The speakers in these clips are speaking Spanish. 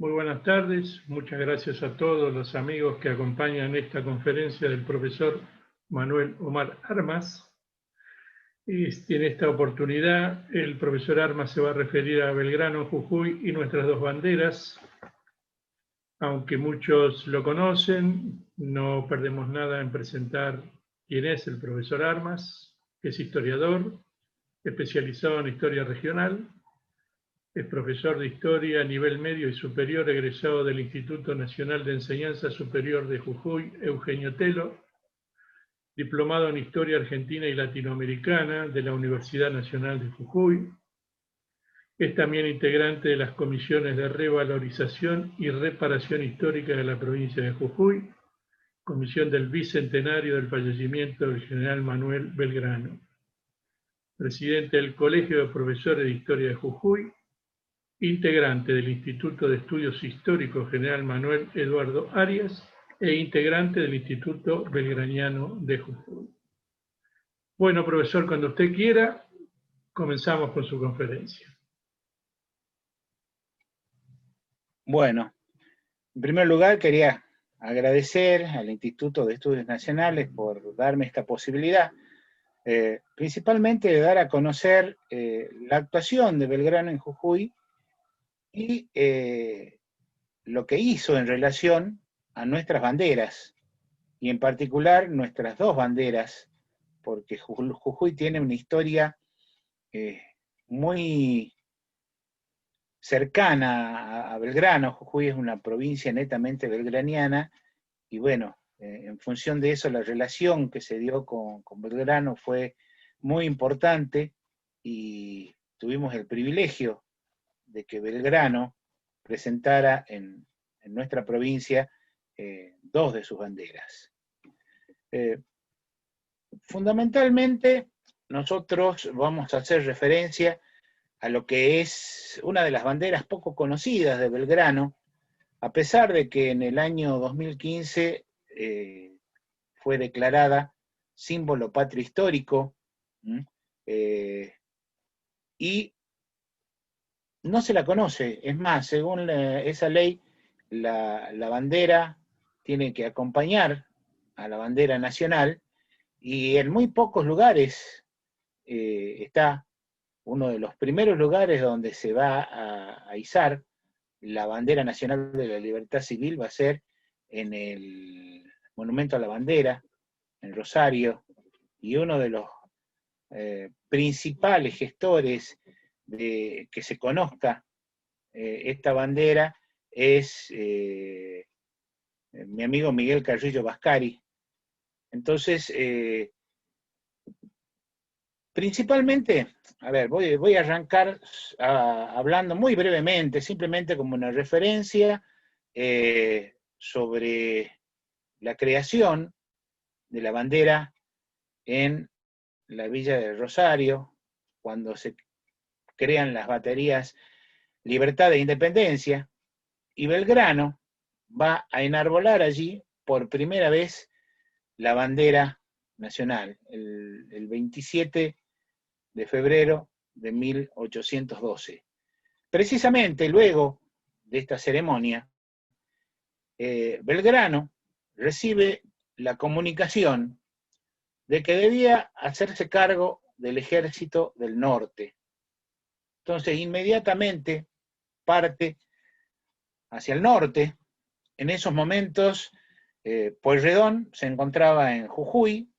Muy buenas tardes, muchas gracias a todos los amigos que acompañan esta conferencia del profesor Manuel Omar Armas. En esta oportunidad el profesor Armas se va a referir a Belgrano, Jujuy y nuestras dos banderas. Aunque muchos lo conocen, no perdemos nada en presentar quién es el profesor Armas, que es historiador, especializado en historia regional. Es profesor de Historia a nivel medio y superior, egresado del Instituto Nacional de Enseñanza Superior de Jujuy, Eugenio Telo, diplomado en Historia Argentina y Latinoamericana de la Universidad Nacional de Jujuy. Es también integrante de las comisiones de revalorización y reparación histórica de la provincia de Jujuy, comisión del bicentenario del fallecimiento del general Manuel Belgrano. Presidente del Colegio de Profesores de Historia de Jujuy, integrante del Instituto de Estudios Históricos General Manuel Eduardo Arias e integrante del Instituto Belgraniano de Jujuy. Bueno, profesor, cuando usted quiera, comenzamos con su conferencia. Bueno, en primer lugar quería agradecer al Instituto de Estudios Nacionales por darme esta posibilidad, principalmente de dar a conocer la actuación de Belgrano en Jujuy y lo que hizo en relación a nuestras banderas, y en particular nuestras dos banderas, porque Jujuy tiene una historia muy cercana a Belgrano. Jujuy es una provincia netamente belgraniana, y bueno, en función de eso la relación que se dio con Belgrano fue muy importante, y tuvimos el privilegio de que Belgrano presentara en nuestra provincia dos de sus banderas. Fundamentalmente, nosotros vamos a hacer referencia a lo que es una de las banderas poco conocidas de Belgrano, a pesar de que en el año 2015 fue declarada símbolo patrio histórico, y no se la conoce. Es más, según esa ley, la bandera tiene que acompañar a la bandera nacional, y en muy pocos lugares está. Uno de los primeros lugares donde se va a izar la bandera nacional de la libertad civil va a ser en el Monumento a la Bandera, en Rosario, y uno de los principales gestores de que se conozca esta bandera es mi amigo Miguel Carrillo Bascari. Entonces, principalmente, a ver, voy a arrancar hablando muy brevemente, simplemente como una referencia sobre la creación de la bandera en la villa de Rosario, cuando se crean las baterías Libertad e Independencia, y Belgrano va a enarbolar allí por primera vez la bandera nacional, el 27 de febrero de 1812. Precisamente luego de esta ceremonia, Belgrano recibe la comunicación de que debía hacerse cargo del ejército del norte. Entonces, inmediatamente parte hacia el norte. En esos momentos, Pueyrredón se encontraba en Jujuy,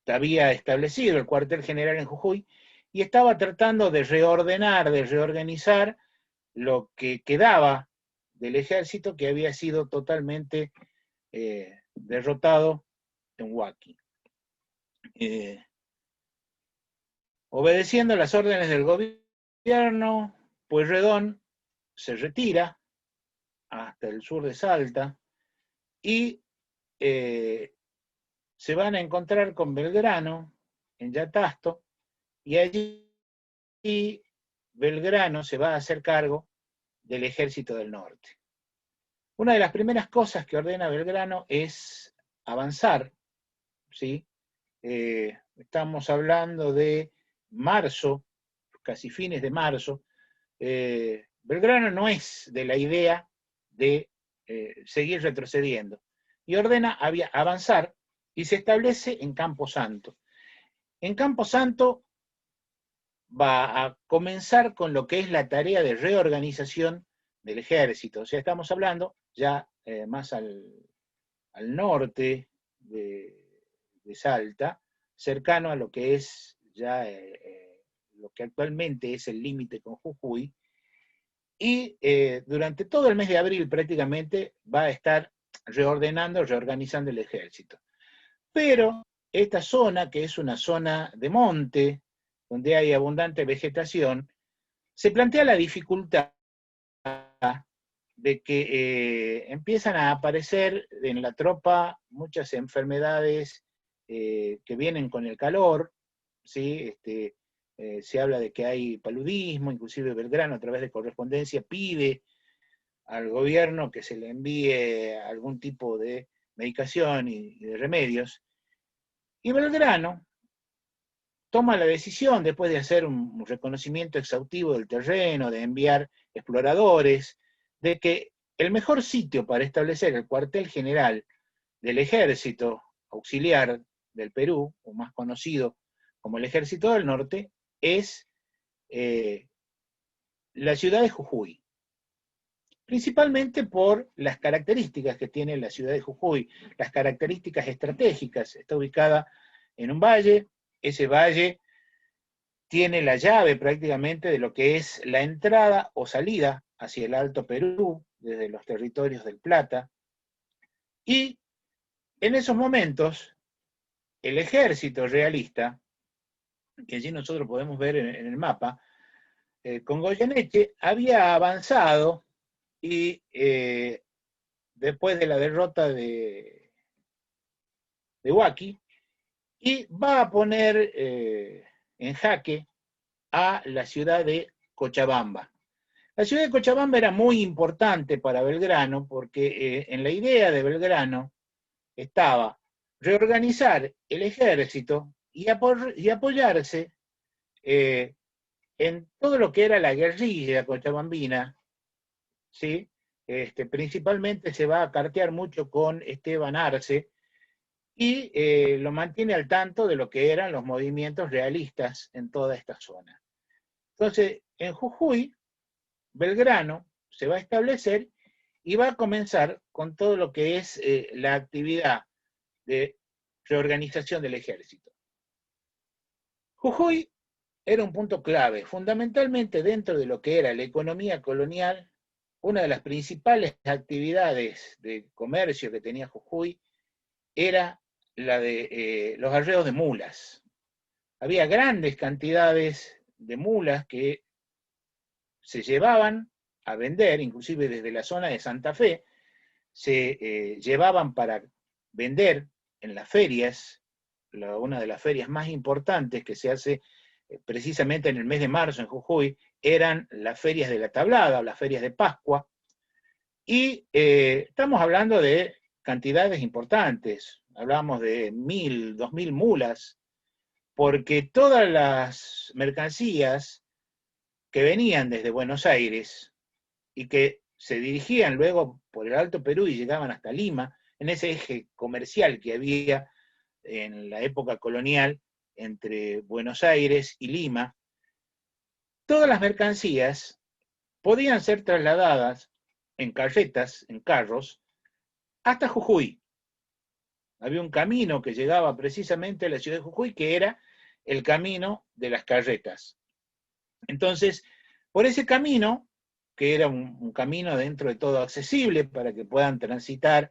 había establecido el cuartel general en Jujuy, y estaba tratando de reordenar, de reorganizar lo que quedaba del ejército que había sido totalmente derrotado en Huaqui. Obedeciendo las órdenes del gobierno, Pueyrredón se retira hasta el sur de Salta, y se van a encontrar con Belgrano en Yatasto, y allí Belgrano se va a hacer cargo del ejército del norte. Una de las primeras cosas que ordena Belgrano es avanzar, ¿sí? Estamos hablando de marzo, casi fines de marzo, Belgrano no es de la idea de seguir retrocediendo, y ordena avanzar y se establece en Campo Santo. En Campo Santo va a comenzar con lo que es la tarea de reorganización del ejército. O sea, estamos hablando ya más al norte de Salta, cercano a lo que es ya lo que actualmente es el límite con Jujuy, y durante todo el mes de abril prácticamente va a estar reorganizando el ejército. Pero esta zona, que es una zona de monte, donde hay abundante vegetación, se plantea la dificultad de que empiezan a aparecer en la tropa muchas enfermedades que vienen con el calor, ¿sí? Se habla de que hay paludismo, inclusive Belgrano a través de correspondencia pide al gobierno que se le envíe algún tipo de medicación y de remedios, y Belgrano toma la decisión, después de hacer un reconocimiento exhaustivo del terreno, de enviar exploradores, de que el mejor sitio para establecer el cuartel general del ejército auxiliar del Perú, o más conocido como el Ejército del Norte, es la ciudad de Jujuy. Principalmente por las características que tiene la ciudad de Jujuy, las características estratégicas. Está ubicada en un valle, ese valle tiene la llave prácticamente de lo que es la entrada o salida hacia el Alto Perú, desde los territorios del Plata, y en esos momentos el ejército realista, que allí nosotros podemos ver en el mapa, con Goyeneche había avanzado y después de la derrota de Huaki, y va a poner en jaque a la ciudad de Cochabamba. La ciudad de Cochabamba era muy importante para Belgrano porque en la idea de Belgrano estaba reorganizar el ejército y apoyarse en todo lo que era la guerrilla cochabambina, ¿sí? Principalmente se va a cartear mucho con Esteban Arce y lo mantiene al tanto de lo que eran los movimientos realistas en toda esta zona. Entonces, en Jujuy, Belgrano se va a establecer y va a comenzar con todo lo que es la actividad de reorganización del ejército. Jujuy era un punto clave, fundamentalmente dentro de lo que era la economía colonial. Una de las principales actividades de comercio que tenía Jujuy era la de los arreos de mulas. Había grandes cantidades de mulas que se llevaban a vender, inclusive desde la zona de Santa Fe, se llevaban para vender en las ferias, una de las ferias más importantes que se hace precisamente en el mes de marzo en Jujuy, eran las ferias de la Tablada, o las ferias de Pascua, y estamos hablando de cantidades importantes, hablamos de 1.000, 2.000 mulas, porque todas las mercancías que venían desde Buenos Aires y que se dirigían luego por el Alto Perú y llegaban hasta Lima, en ese eje comercial que había en la época colonial entre Buenos Aires y Lima, todas las mercancías podían ser trasladadas en carretas, en carros, hasta Jujuy. Había un camino que llegaba precisamente a la ciudad de Jujuy, que era el camino de las carretas. Entonces, por ese camino, que era un camino dentro de todo accesible para que puedan transitar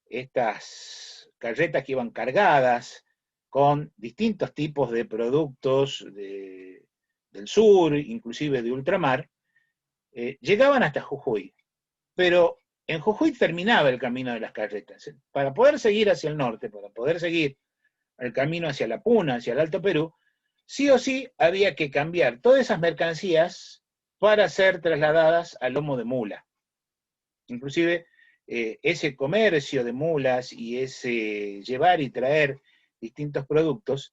estas carretas que iban cargadas con distintos tipos de productos del sur, inclusive de ultramar, llegaban hasta Jujuy. Pero en Jujuy terminaba el camino de las carretas. Para poder seguir hacia el norte, para poder seguir el camino hacia la Puna, hacia el Alto Perú, sí o sí había que cambiar todas esas mercancías para ser trasladadas a lomo de mula. Inclusive ese comercio de mulas y ese llevar y traer distintos productos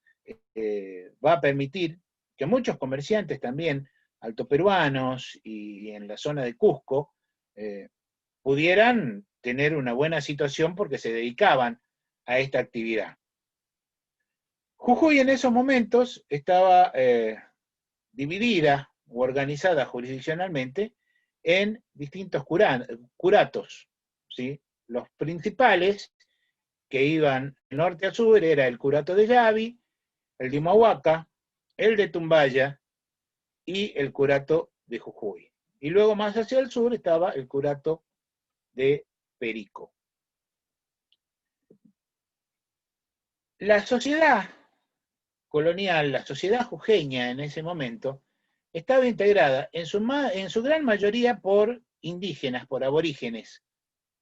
va a permitir que muchos comerciantes también altoperuanos y en la zona de Cusco, pudieran tener una buena situación porque se dedicaban a esta actividad. Jujuy en esos momentos estaba dividida o organizada jurisdiccionalmente en distintos curatos, ¿sí? Los principales que iban de norte a sur era el curato de Yavi, el de Humahuaca, el de Tumbaya y el curato de Jujuy. Y luego más hacia el sur estaba el curato de Perico. La sociedad colonial, la sociedad jujeña en ese momento, estaba integrada en su gran mayoría por indígenas, por aborígenes.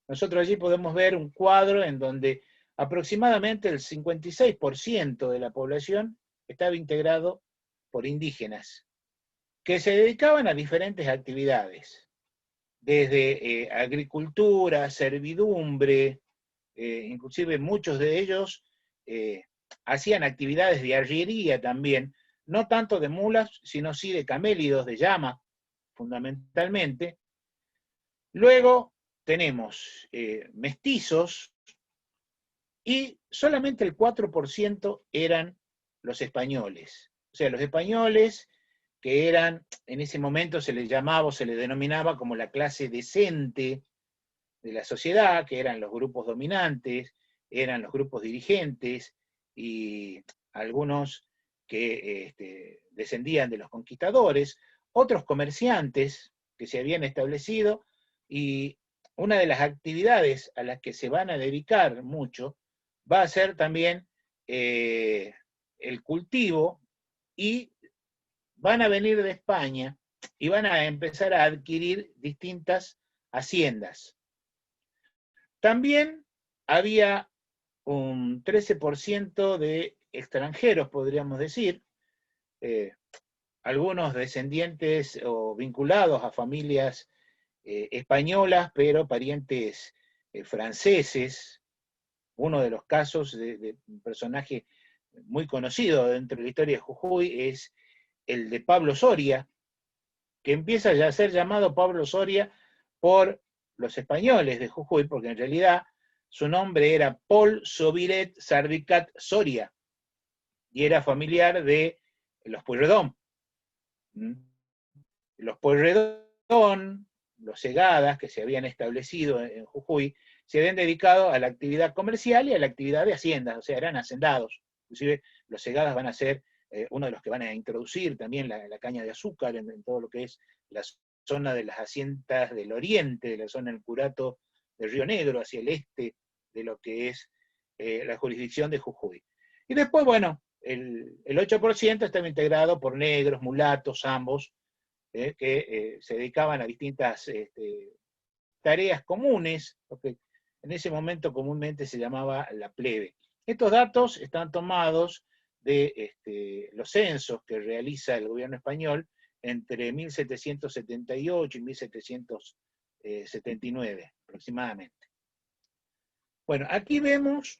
Nosotros allí podemos ver un cuadro en donde aproximadamente el 56% de la población estaba integrado por indígenas, que se dedicaban a diferentes actividades, desde agricultura, servidumbre, inclusive muchos de ellos hacían actividades de arriería también, no tanto de mulas, sino sí de camélidos, de llama, fundamentalmente. Luego tenemos mestizos, y solamente el 4% eran los españoles. O sea, los españoles que eran, en ese momento se les llamaba o se les denominaba como la clase decente de la sociedad, que eran los grupos dominantes, eran los grupos dirigentes, y algunos que descendían de los conquistadores, otros comerciantes que se habían establecido, y una de las actividades a las que se van a dedicar mucho va a ser también el cultivo, y van a venir de España y van a empezar a adquirir distintas haciendas. También había un 13% de extranjeros, podríamos decir, algunos descendientes o vinculados a familias españolas, pero parientes franceses. Uno de los casos de un personaje muy conocido dentro de la historia de Jujuy es el de Pablo Soria, que empieza ya a ser llamado Pablo Soria por los españoles de Jujuy, porque en realidad su nombre era Paul Sobiret Sarvicat Soria, y era familiar de los Pueyrredón. Los Pueyrredón, los Segadas, que se habían establecido en Jujuy, se habían dedicado a la actividad comercial y a la actividad de haciendas, o sea, eran hacendados. Inclusive los Segadas van a ser uno de los que van a introducir también la caña de azúcar en todo lo que es la zona de las haciendas del oriente, de la zona del curato del Río Negro, hacia el este de lo que es la jurisdicción de Jujuy. Y después, bueno, el 8% estaba integrado por negros, mulatos, ambos, que se dedicaban a distintas tareas comunes, lo que en ese momento comúnmente se llamaba la plebe. Estos datos están tomados de los censos que realiza el gobierno español entre 1778 y 1779 aproximadamente. Bueno, aquí vemos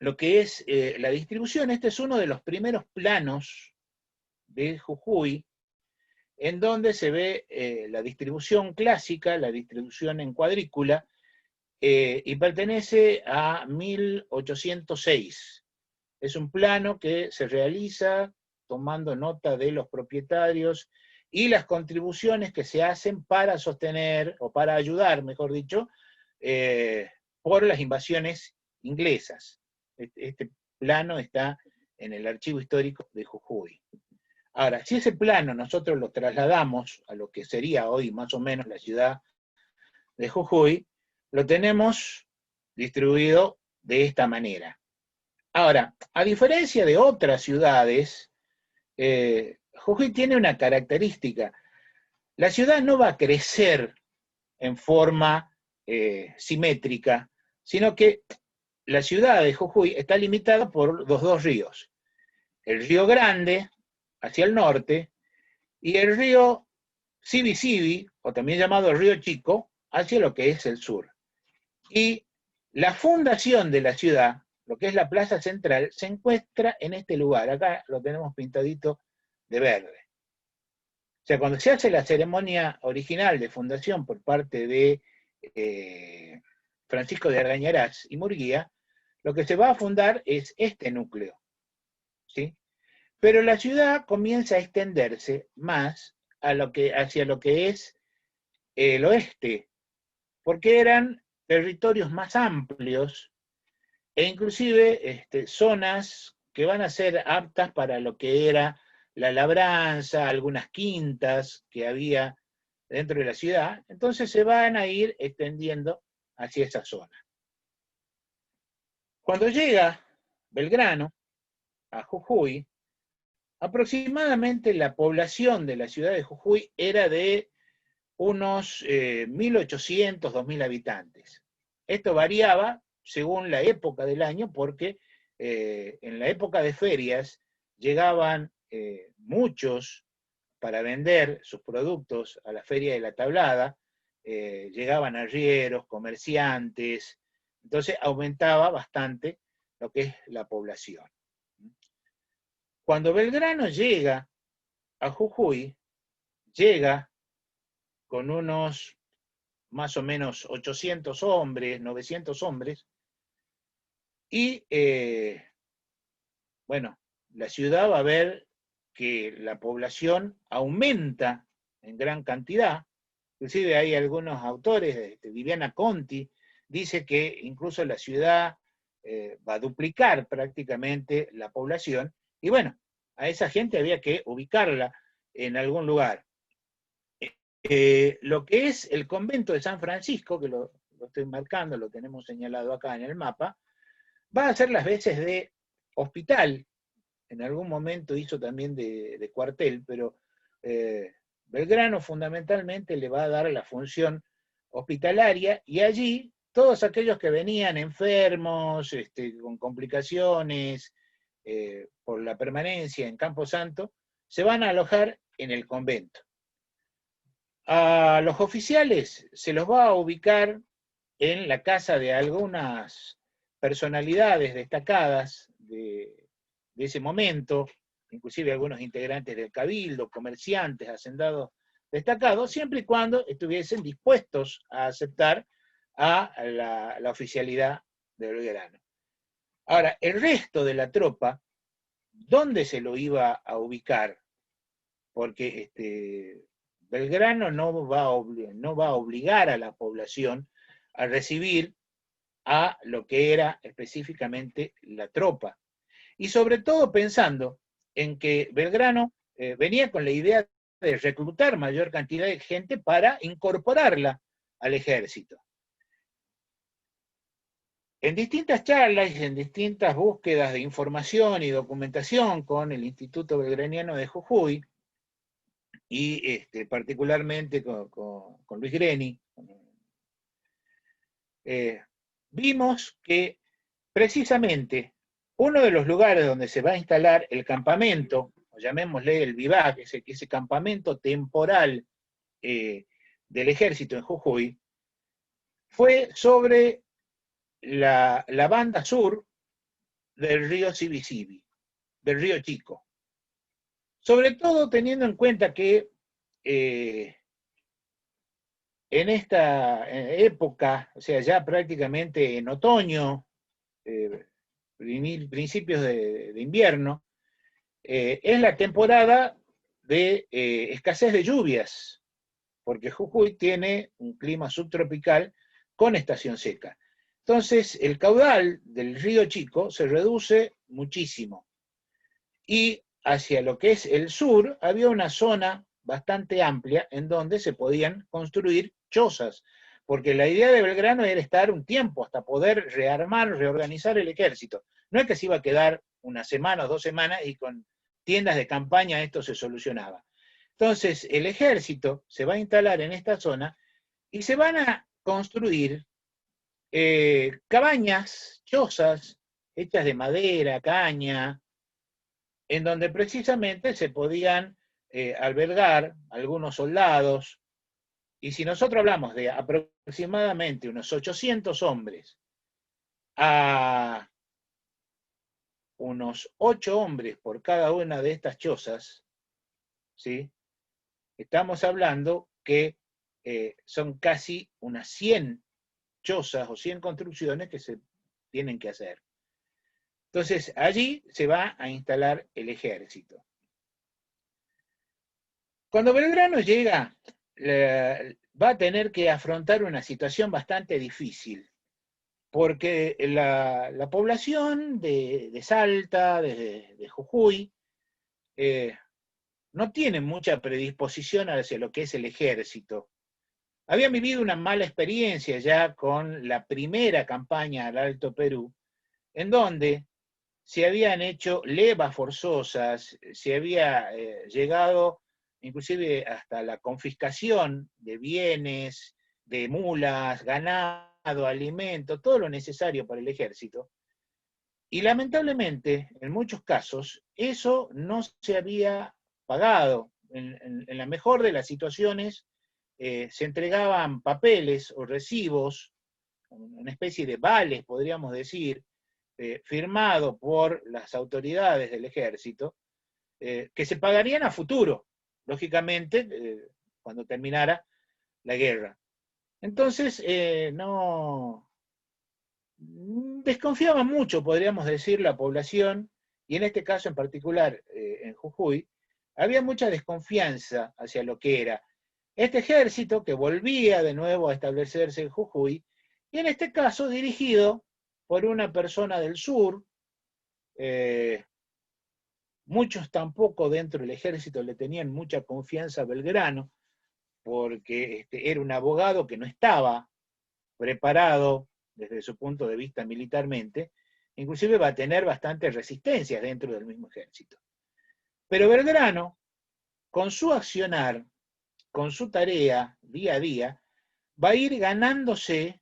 lo que es la distribución. Este es uno de los primeros planos de Jujuy, en donde se ve la distribución clásica, la distribución en cuadrícula, y pertenece a 1806. Es un plano que se realiza tomando nota de los propietarios y las contribuciones que se hacen para sostener, o para ayudar, mejor dicho, por las invasiones inglesas. Este plano está en el archivo histórico de Jujuy. Ahora, si ese plano nosotros lo trasladamos a lo que sería hoy más o menos la ciudad de Jujuy, lo tenemos distribuido de esta manera. Ahora, a diferencia de otras ciudades, Jujuy tiene una característica. La ciudad no va a crecer en forma simétrica, sino que la ciudad de Jujuy está limitada por los dos ríos. El río Grande, hacia el norte, y el río Sibi-Sibi, o también llamado el río Chico, hacia lo que es el sur. Y la fundación de la ciudad, lo que es la plaza central, se encuentra en este lugar. Acá lo tenemos pintadito de verde. sea, cuando se hace la ceremonia original de fundación por parte de Francisco de Argañarás y Murguía, lo que se va a fundar es este núcleo, ¿sí? Pero la ciudad comienza a extenderse más hacia lo que es el oeste, porque eran territorios más amplios e inclusive zonas que van a ser aptas para lo que era la labranza, algunas quintas que había dentro de la ciudad, entonces se van a ir extendiendo hacia esa zona. Cuando llega Belgrano a Jujuy, aproximadamente la población de la ciudad de Jujuy era de unos 1.800, 2.000 habitantes. Esto variaba según la época del año, porque en la época de ferias llegaban muchos para vender sus productos a la Feria de la Tablada, llegaban arrieros, comerciantes, entonces aumentaba bastante lo que es la población. Cuando Belgrano llega a Jujuy, llega con unos más o menos 800 hombres, 900 hombres, y bueno, la ciudad va a ver que la población aumenta en gran cantidad. Inclusive hay algunos autores, Viviana Conti, dice que incluso la ciudad va a duplicar prácticamente la población, y bueno, a esa gente había que ubicarla en algún lugar. Lo que es el convento de San Francisco, que lo estoy marcando, lo tenemos señalado acá en el mapa, va a hacer las veces de hospital. En algún momento hizo también de cuartel, pero Belgrano fundamentalmente le va a dar la función hospitalaria, y allí todos aquellos que venían enfermos, con complicaciones por la permanencia en Campo Santo, se van a alojar en el convento. A los oficiales se los va a ubicar en la casa de algunas personalidades destacadas de ese momento, inclusive algunos integrantes del cabildo, comerciantes, hacendados destacados, siempre y cuando estuviesen dispuestos a aceptar a la oficialidad de Belgrano. Ahora, el resto de la tropa, ¿dónde se lo iba a ubicar? Porque Belgrano no va a obligar a la población a recibir a lo que era específicamente la tropa. Y sobre todo pensando en que Belgrano venía con la idea de reclutar mayor cantidad de gente para incorporarla al ejército. En distintas charlas y en distintas búsquedas de información y documentación con el Instituto Belgraniano de Jujuy, y particularmente con Luis Greni, vimos que precisamente uno de los lugares donde se va a instalar el campamento, o llamémosle el vivac, ese campamento temporal del ejército en Jujuy, fue sobre la banda sur del río Sibisibi, del río Chico. Sobre todo teniendo en cuenta que en esta época, o sea, ya prácticamente en otoño, principios de invierno, es la temporada de escasez de lluvias, porque Jujuy tiene un clima subtropical con estación seca. Entonces, el caudal del río Chico se reduce muchísimo. Y hacia lo que es el sur, había una zona bastante amplia en donde se podían construir chozas, porque la idea de Belgrano era estar un tiempo hasta poder rearmar, reorganizar el ejército. No es que se iba a quedar una semana o 2 semanas y con tiendas de campaña esto se solucionaba. Entonces, el ejército se va a instalar en esta zona y se van a construir cabañas, chozas, hechas de madera, caña, en donde precisamente se podían albergar algunos soldados. Y si nosotros hablamos de aproximadamente unos 800 hombres a unos 8 hombres por cada una de estas chozas, ¿sí? estamos hablando que son casi unas 100 chozas o 100 construcciones que se tienen que hacer. Entonces, allí se va a instalar el ejército. Cuando Belgrano llega, va a tener que afrontar una situación bastante difícil, porque la población de Salta, de Jujuy, no tiene mucha predisposición hacia lo que es el ejército. Habían vivido una mala experiencia ya con la primera campaña al Alto Perú, en donde se habían hecho levas forzosas, se había llegado inclusive hasta la confiscación de bienes, de mulas, ganado, alimento, todo lo necesario para el ejército. Y lamentablemente, en muchos casos, eso no se había pagado. En la mejor de las situaciones, se entregaban papeles o recibos, una especie de vales, podríamos decir, firmado por las autoridades del ejército, que se pagarían a futuro, lógicamente, cuando terminara la guerra. Entonces, no desconfiaba mucho, podríamos decir, la población, y en este caso en particular, en Jujuy, había mucha desconfianza hacia lo que era este ejército que volvía de nuevo a establecerse en Jujuy, y en este caso dirigido por una persona del sur. Muchos tampoco dentro del ejército le tenían mucha confianza a Belgrano, porque era un abogado que no estaba preparado desde su punto de vista militarmente, inclusive va a tener bastantes resistencias dentro del mismo ejército. Pero Belgrano, con su accionar, con su tarea día a día, va a ir ganándose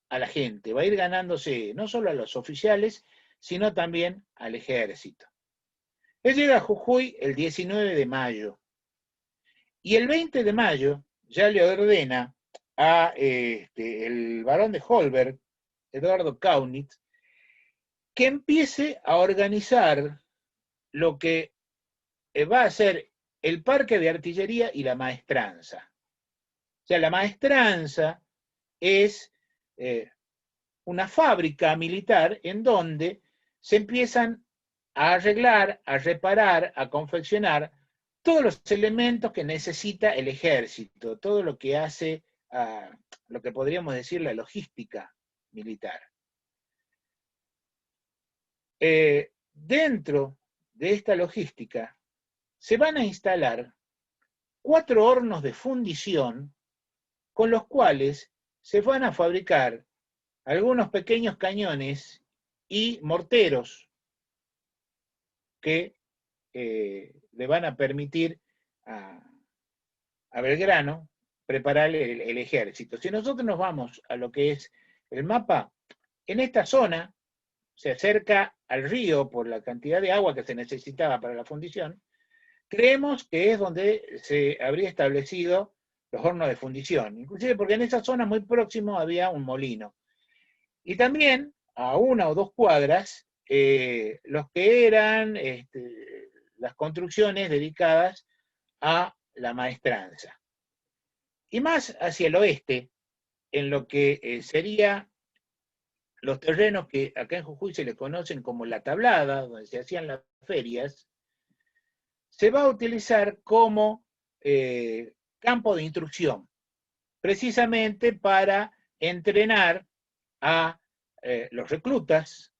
a la gente, va a ir ganándose no solo a los oficiales, sino también al ejército. Él llega a Jujuy el 19 de mayo, y el 20 de mayo ya le ordena a el barón de Holberg, Eduardo Kaunitz, que empiece a organizar lo que va a ser el parque de artillería y la maestranza. O sea, la maestranza es una fábrica militar en donde se empiezan a arreglar, a reparar, a confeccionar todos los elementos que necesita el ejército, todo lo que hace lo que podríamos decir la logística militar. Dentro de esta logística se van a instalar 4 hornos de fundición con los cuales se van a fabricar algunos pequeños cañones y morteros que le van a permitir a Belgrano preparar el ejército. Si nosotros nos vamos a lo que es el mapa, en esta zona se acerca al río por la cantidad de agua que se necesitaba para la fundición, creemos que es donde se habría establecido los hornos de fundición, inclusive porque en esa zona muy próximo había un molino. Y también a 1 o 2 cuadras, los que eran las construcciones dedicadas a la maestranza. Y más hacia el oeste, en lo que sería los terrenos que acá en Jujuy se le conocen como la tablada, donde se hacían las ferias, se va a utilizar como campo de instrucción, precisamente para entrenar a los reclutas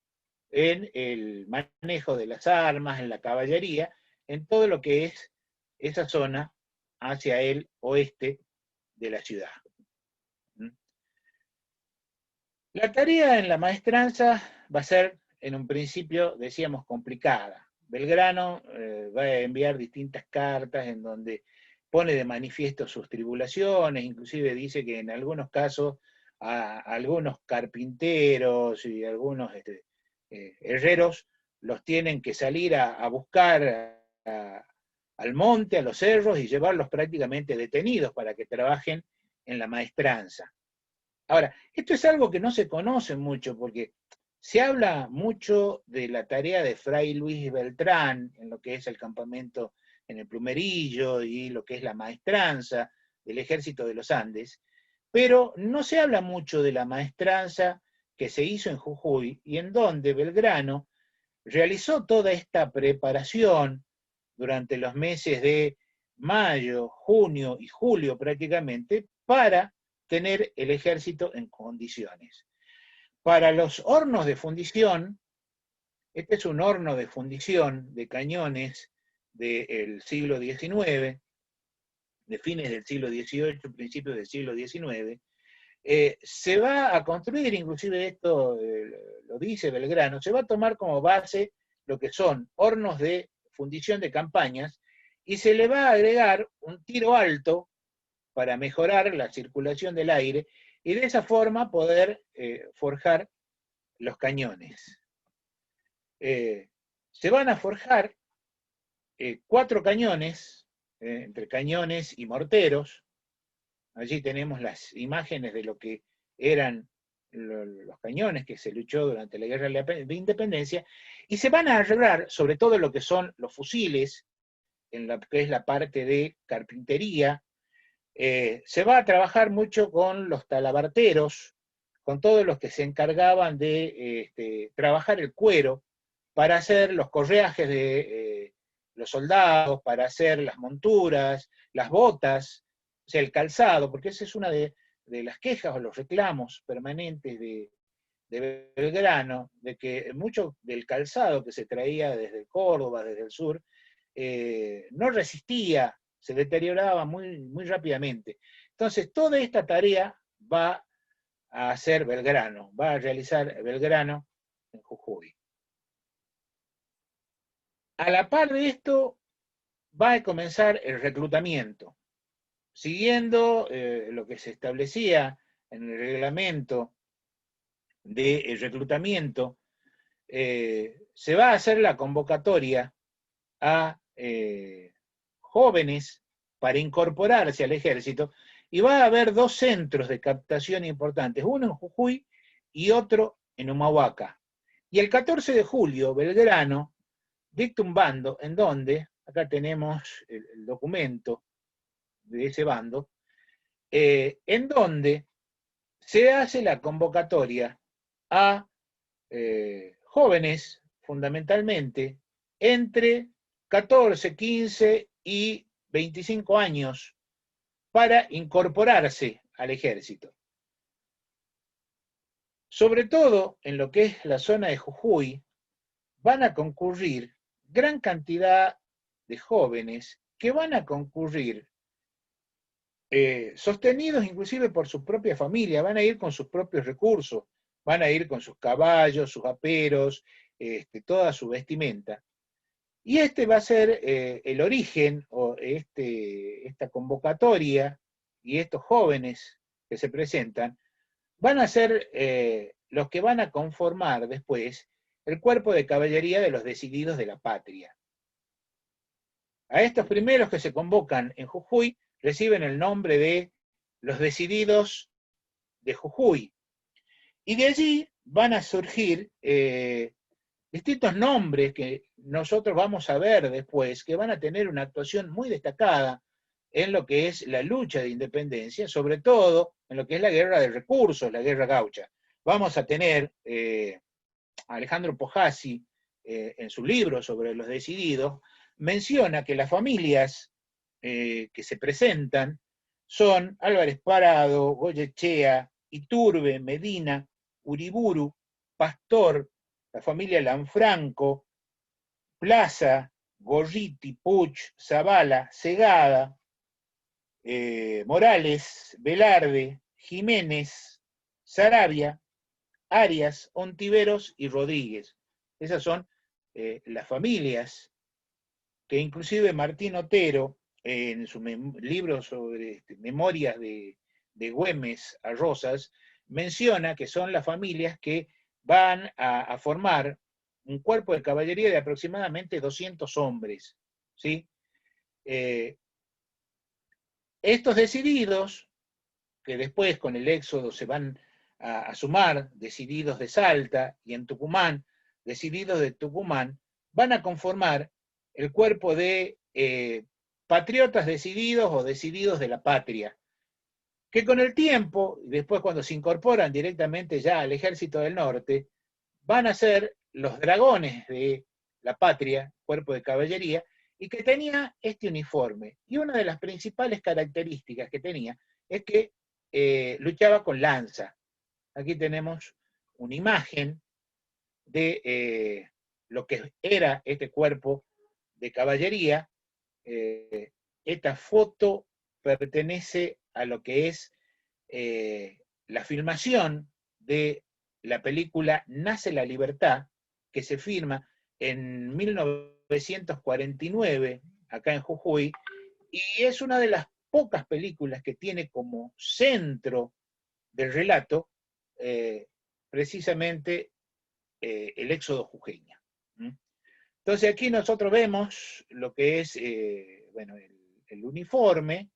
en el manejo de las armas, en la caballería, en todo lo que es esa zona hacia el oeste de la ciudad. La tarea en la maestranza va a ser, en un principio, decíamos, complicada. Belgrano va a enviar distintas cartas en donde pone de manifiesto sus tribulaciones, inclusive dice que en algunos casos a algunos carpinteros y algunos herreros los tienen que salir a buscar al monte, a los cerros, y llevarlos prácticamente detenidos para que trabajen en la maestranza. Ahora, esto es algo que no se conoce mucho, porque se habla mucho de la tarea de Fray Luis Beltrán en lo que es el campamento en el Plumerillo y lo que es la maestranza del Ejército de los Andes, pero no se habla mucho de la maestranza que se hizo en Jujuy y en donde Belgrano realizó toda esta preparación durante los meses de mayo, junio y julio prácticamente para tener el ejército en condiciones. Para los hornos de fundición, este es un horno de fundición de cañones del siglo XIX, de fines del siglo XVIII, principios del siglo XIX, se va a construir, inclusive esto lo dice Belgrano, se va a tomar como base lo que son hornos de fundición de campañas y se le va a agregar un tiro alto para mejorar la circulación del aire y de esa forma poder forjar los cañones. Se van a forjar 4 cañones, entre cañones y morteros. Allí tenemos las imágenes de lo que eran los cañones que se luchó durante la Guerra de Independencia, y se van a arreglar sobre todo lo que son los fusiles, en lo que es la parte de carpintería. Se va a trabajar mucho con los talabarteros, con todos los que se encargaban de trabajar el cuero para hacer los correajes de los soldados, para hacer las monturas, las botas, o sea, el calzado, porque esa es una de las quejas o los reclamos permanentes de Belgrano, de que mucho del calzado que se traía desde Córdoba, desde el sur, no resistía, se deterioraba muy, muy rápidamente. Entonces, toda esta tarea va a hacer Belgrano, va a realizar Belgrano en Jujuy. A la par de esto, va a comenzar el reclutamiento. Siguiendo lo que se establecía en el reglamento de reclutamiento, se va a hacer la convocatoria a jóvenes para incorporarse al ejército, y va a haber 2 centros de captación importantes, uno en Jujuy y otro en Humahuaca. Y el 14 de julio, Belgrano dicta un bando en donde, acá tenemos el documento de ese bando, en donde se hace la convocatoria a jóvenes, fundamentalmente, entre 14, 15 y 25 años, para incorporarse al ejército. Sobre todo en lo que es la zona de Jujuy, van a concurrir gran cantidad de jóvenes que van a concurrir sostenidos inclusive por su propia familia, van a ir con sus propios recursos, van a ir con sus caballos, sus aperos, toda su vestimenta. Y este va a ser el origen, o esta convocatoria, y estos jóvenes que se presentan, van a ser los que van a conformar después el cuerpo de caballería de los decididos de la patria. A estos primeros que se convocan en Jujuy reciben el nombre de los decididos de Jujuy. Y de allí van a surgir distintos nombres que nosotros vamos a ver después, que van a tener una actuación muy destacada en lo que es la lucha de independencia, sobre todo en lo que es la guerra de recursos, la guerra gaucha. Vamos a tener Alejandro Pojasi, en su libro sobre los decididos, menciona que las familias que se presentan son Álvarez Parado, Goyechea, Iturbe, Medina, Uriburu, Pastor, la familia Lanfranco, Plaza, Gorriti, Puch, Zavala, Segada, Morales, Velarde, Jiménez, Sarabia, Arias, Ontiveros y Rodríguez. Esas son las familias que inclusive Martín Otero, en su libro sobre Memorias de Güemes a Rosas, menciona que son las familias que van a formar un cuerpo de caballería de aproximadamente 200 hombres, ¿sí? Estos decididos, que después con el éxodo se van a sumar, decididos de Salta y en Tucumán, decididos de Tucumán, van a conformar el cuerpo de patriotas decididos o decididos de la patria, que con el tiempo, después cuando se incorporan directamente ya al Ejército del Norte, van a ser los dragones de la patria, cuerpo de caballería, y que tenía este uniforme. Y una de las principales características que tenía es que luchaba con lanza. Aquí tenemos una imagen de lo que era este cuerpo de caballería. Esta foto pertenece a lo que es la filmación de la película Nace la Libertad, que se filma en 1949, acá en Jujuy, y es una de las pocas películas que tiene como centro del relato precisamente el éxodo jujeño. Entonces aquí nosotros vemos lo que es bueno, el uniforme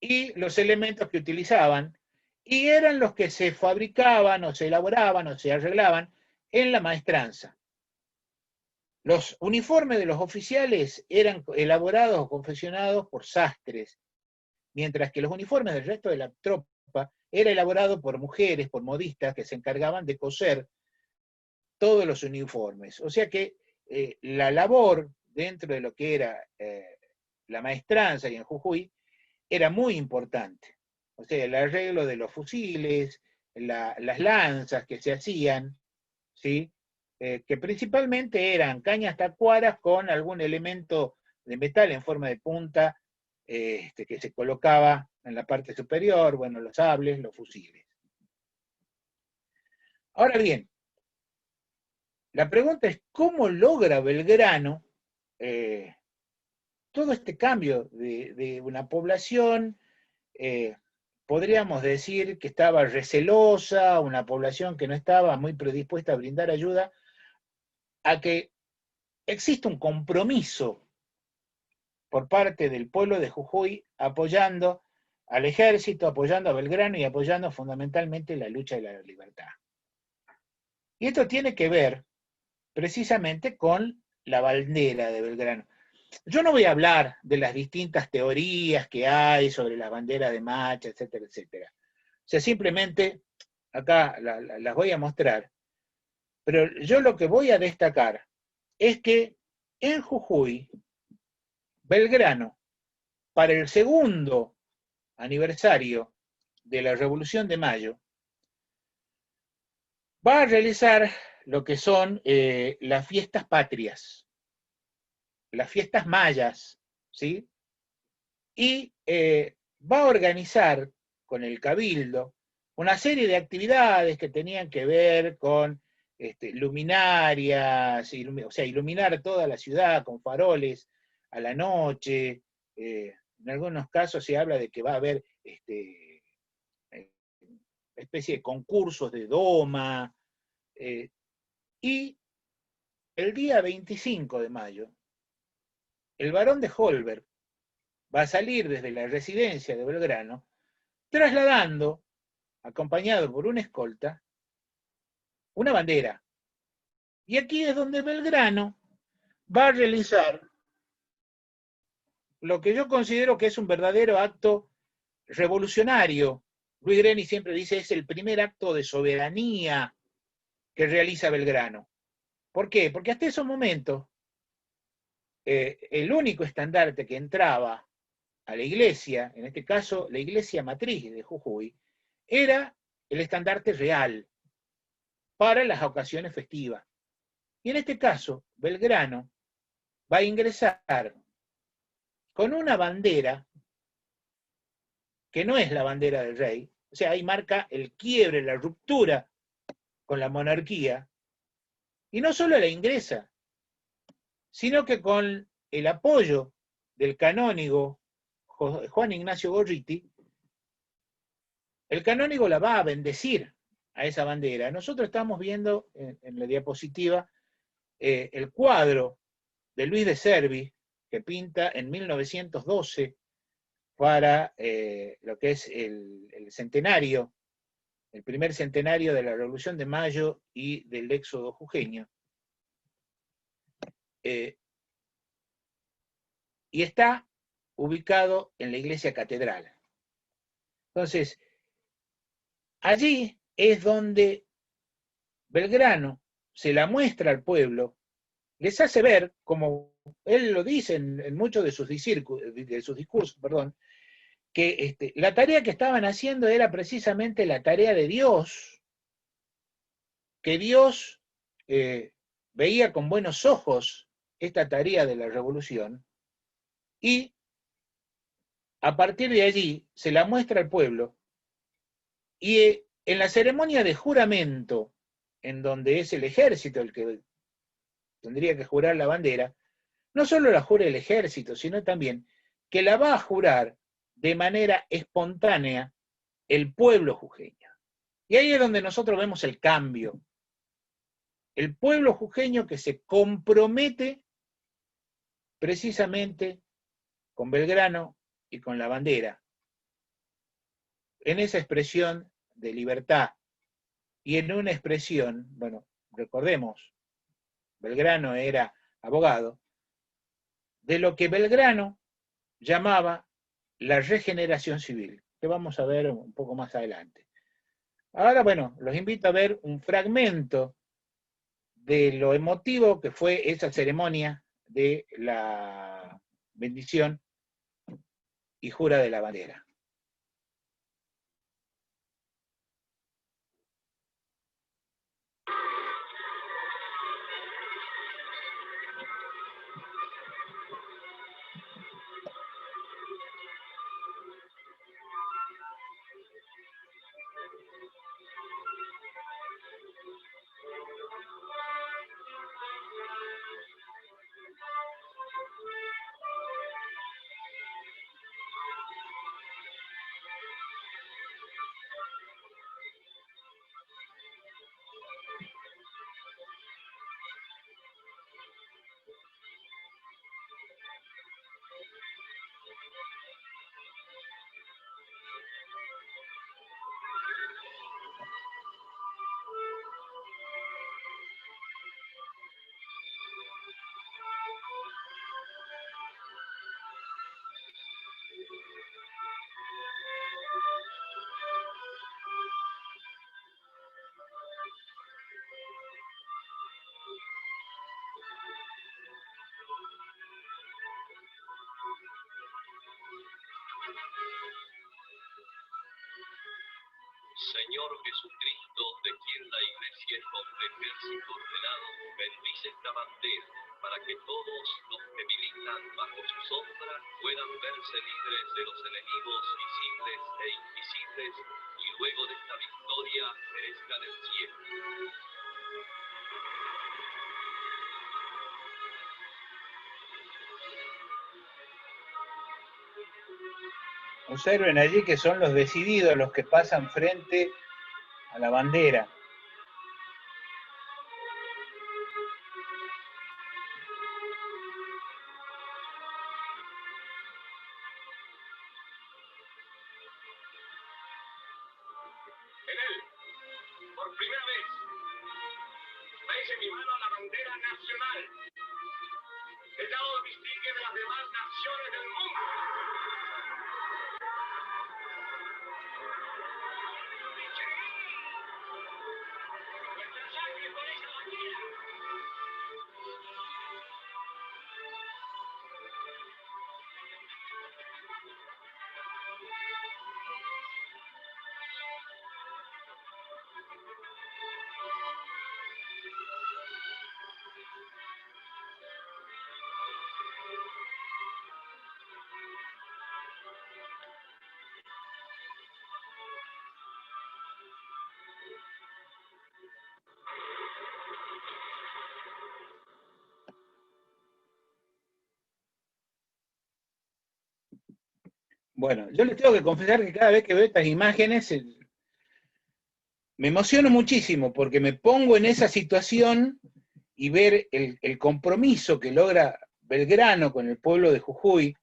y los elementos que utilizaban, y eran los que se fabricaban o se elaboraban o se arreglaban en la maestranza. Los uniformes de los oficiales eran elaborados o confeccionados por sastres, mientras que los uniformes del resto de la tropa era elaborado por mujeres, por modistas que se encargaban de coser todos los uniformes. O sea que la labor dentro de lo que era la maestranza y en Jujuy era muy importante. O sea, el arreglo de los fusiles, las lanzas que se hacían, ¿sí? Que principalmente eran cañas tacuaras con algún elemento de metal en forma de punta que se colocaba en la parte superior, bueno, los sables, los fusiles. Ahora bien, la pregunta es, ¿cómo logra Belgrano todo este cambio de una población, podríamos decir que estaba recelosa, una población que no estaba muy predispuesta a brindar ayuda, a que existe un compromiso por parte del pueblo de Jujuy apoyando al ejército, apoyando a Belgrano y apoyando fundamentalmente la lucha de la libertad? Y esto tiene que ver precisamente con la bandera de Belgrano. Yo no voy a hablar de las distintas teorías que hay sobre las banderas de Macha, etcétera, etcétera. O sea, simplemente acá las voy a mostrar, pero yo lo que voy a destacar es que en Jujuy, Belgrano, para el segundo aniversario de la Revolución de Mayo, va a realizar lo que son las fiestas patrias, las fiestas mayas, ¿sí? Y va a organizar con el Cabildo una serie de actividades que tenían que ver con luminarias, o sea, iluminar toda la ciudad con faroles a la noche. En algunos casos se habla de que va a haber especie de concursos de doma. Y el día 25 de mayo, el barón de Holberg va a salir desde la residencia de Belgrano, trasladando, acompañado por una escolta, una bandera. Y aquí es donde Belgrano va a realizar lo que yo considero que es un verdadero acto revolucionario. Luis Greni siempre dice es el primer acto de soberanía que realiza Belgrano. ¿Por qué? Porque hasta ese momento el único estandarte que entraba a la iglesia, en este caso la iglesia matriz de Jujuy, era el estandarte real para las ocasiones festivas. Y en este caso, Belgrano va a ingresar con una bandera que no es la bandera del rey, o sea, ahí marca el quiebre, la ruptura con la monarquía, y no solo la ingresa, sino que con el apoyo del canónigo Juan Ignacio Gorriti, el canónigo la va a bendecir a esa bandera. Nosotros estamos viendo en la diapositiva el cuadro de Luis de Servi, que pinta en 1912 para lo que es el centenario, el primer centenario de la Revolución de Mayo y del éxodo jujeño. y está ubicado en la iglesia catedral. Entonces, allí es donde Belgrano se la muestra al pueblo, les hace ver, como él lo dice en muchos de sus discursos, que la tarea que estaban haciendo era precisamente la tarea de Dios, que Dios veía con buenos ojos esta tarea de la revolución, y a partir de allí se la muestra al pueblo, y en la ceremonia de juramento, en donde es el ejército el que tendría que jurar la bandera, no solo la jura el ejército, sino también que la va a jurar de manera espontánea el pueblo jujeño. Y ahí es donde nosotros vemos el cambio. El pueblo jujeño que se compromete precisamente con Belgrano y con la bandera, en esa expresión de libertad y en una expresión, bueno, recordemos, Belgrano era abogado, de lo que Belgrano llamaba la regeneración civil, que vamos a ver un poco más adelante. Ahora, bueno, los invito a ver un fragmento de lo emotivo que fue esa ceremonia de la bendición y jura de la bandera. Señor Jesucristo, de quien la Iglesia es hombre ejército ordenado, bendice esta bandera, para que todos los que militan bajo su sombra puedan verse libres de los enemigos visibles e invisibles, y luego de esta victoria merezcan el cielo. Observen allí que son los decididos los que pasan frente a la bandera. En él, por primera vez, veis en mi mano la bandera nacional. El lado distingue de las demás naciones del mundo. Bueno, yo les tengo que confesar que cada vez que veo estas imágenes me emociono muchísimo porque me pongo en esa situación y ver el compromiso que logra Belgrano con el pueblo de Jujuy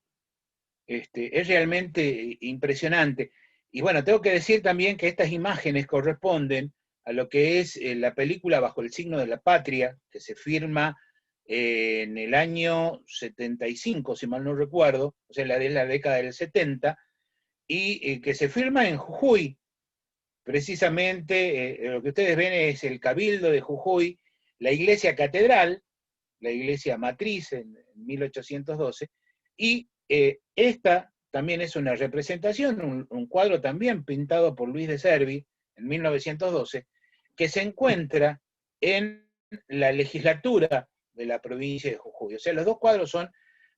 es realmente impresionante. Y bueno, tengo que decir también que estas imágenes corresponden a lo que es la película Bajo el signo de la patria, que se firma en el año 75, si mal no recuerdo, o sea, de la década del 70, y que se firma en Jujuy. Precisamente lo que ustedes ven es el Cabildo de Jujuy, la iglesia catedral, la iglesia matriz en 1812, y esta también es una representación, un cuadro también pintado por Luis de Servi en 1912, que se encuentra en la legislatura de la provincia de Jujuy. O sea, los dos cuadros son